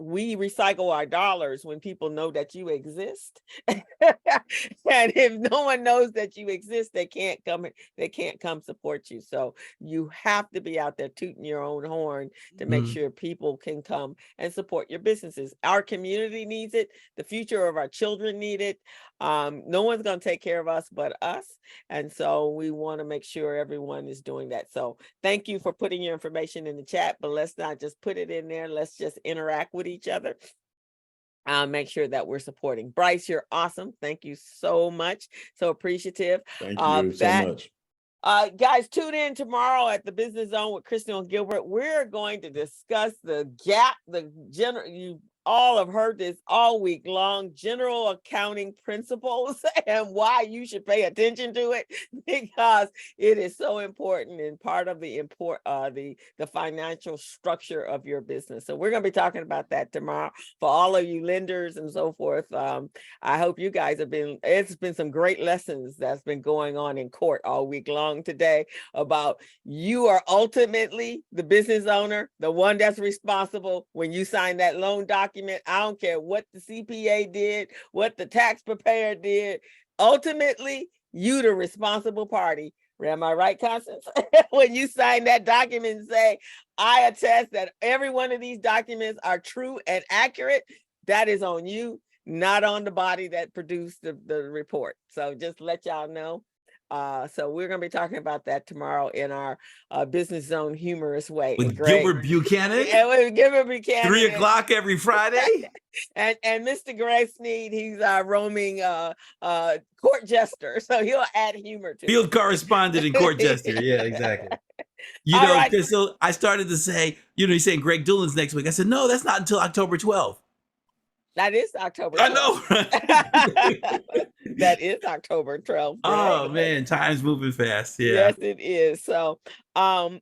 we recycle our dollars when people know that you exist. And if no one knows that you exist, they can't come support you. So you have to be out there tooting your own horn to make sure people can come and support your businesses. Our community needs it. The future of our children need it. No one's going to take care of us but us. And so we want to make sure everyone is doing that. So thank you for putting your information in the chat, but let's not just put it in there. Let's just interact with each other. Make sure that we're supporting. Bryce, you're awesome. Thank you so much. So appreciative. Thank you so much. Guys, tune in tomorrow at the Business Zone with Crystal and Gilbert. We're going to discuss the gap, you all have heard this all week long, general accounting principles and why you should pay attention to it, because it is so important and part of the financial structure of your business. So we're going to be talking about that tomorrow for all of you lenders and so forth. I hope you guys it's been some great lessons that's been going on in court all week long today about you are ultimately the business owner, the one that's responsible when you sign that loan document. I don't care what the CPA did, what the tax preparer did. Ultimately, you the responsible party. Am I right, Constance? When you sign that document and say, I attest that every one of these documents are true and accurate, that is on you, not on the body that produced the report. So just let y'all know. So we're going to be talking about that tomorrow in our Business Zone humorous way. With Gilbert Buchanan? Yeah, with Gilbert Buchanan. 3 o'clock every Friday. and Mr. Greg Sneed, he's our roaming court jester. So he'll add humor to Field correspondent and court jester. Yeah, exactly. Right. Crystal, I started to say, you're saying Greg Doolin's next week. I said, no, that's not until October 12th. That is October 12th. I know. That is October 12th. Oh, man, time's moving fast. Yeah. Yes, it is. So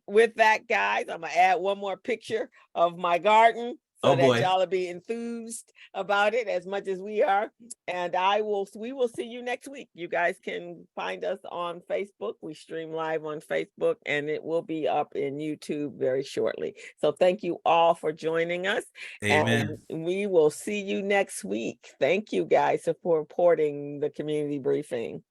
with that, guys, I'm going to add one more picture of my garden so that y'all will be enthused about it as much as we are. And we will see you next week. You guys can find us on Facebook. We stream live on Facebook, and it will be up in YouTube very shortly. So thank you all for joining us. Amen. And we will see you next week. Thank you guys for supporting the community briefing.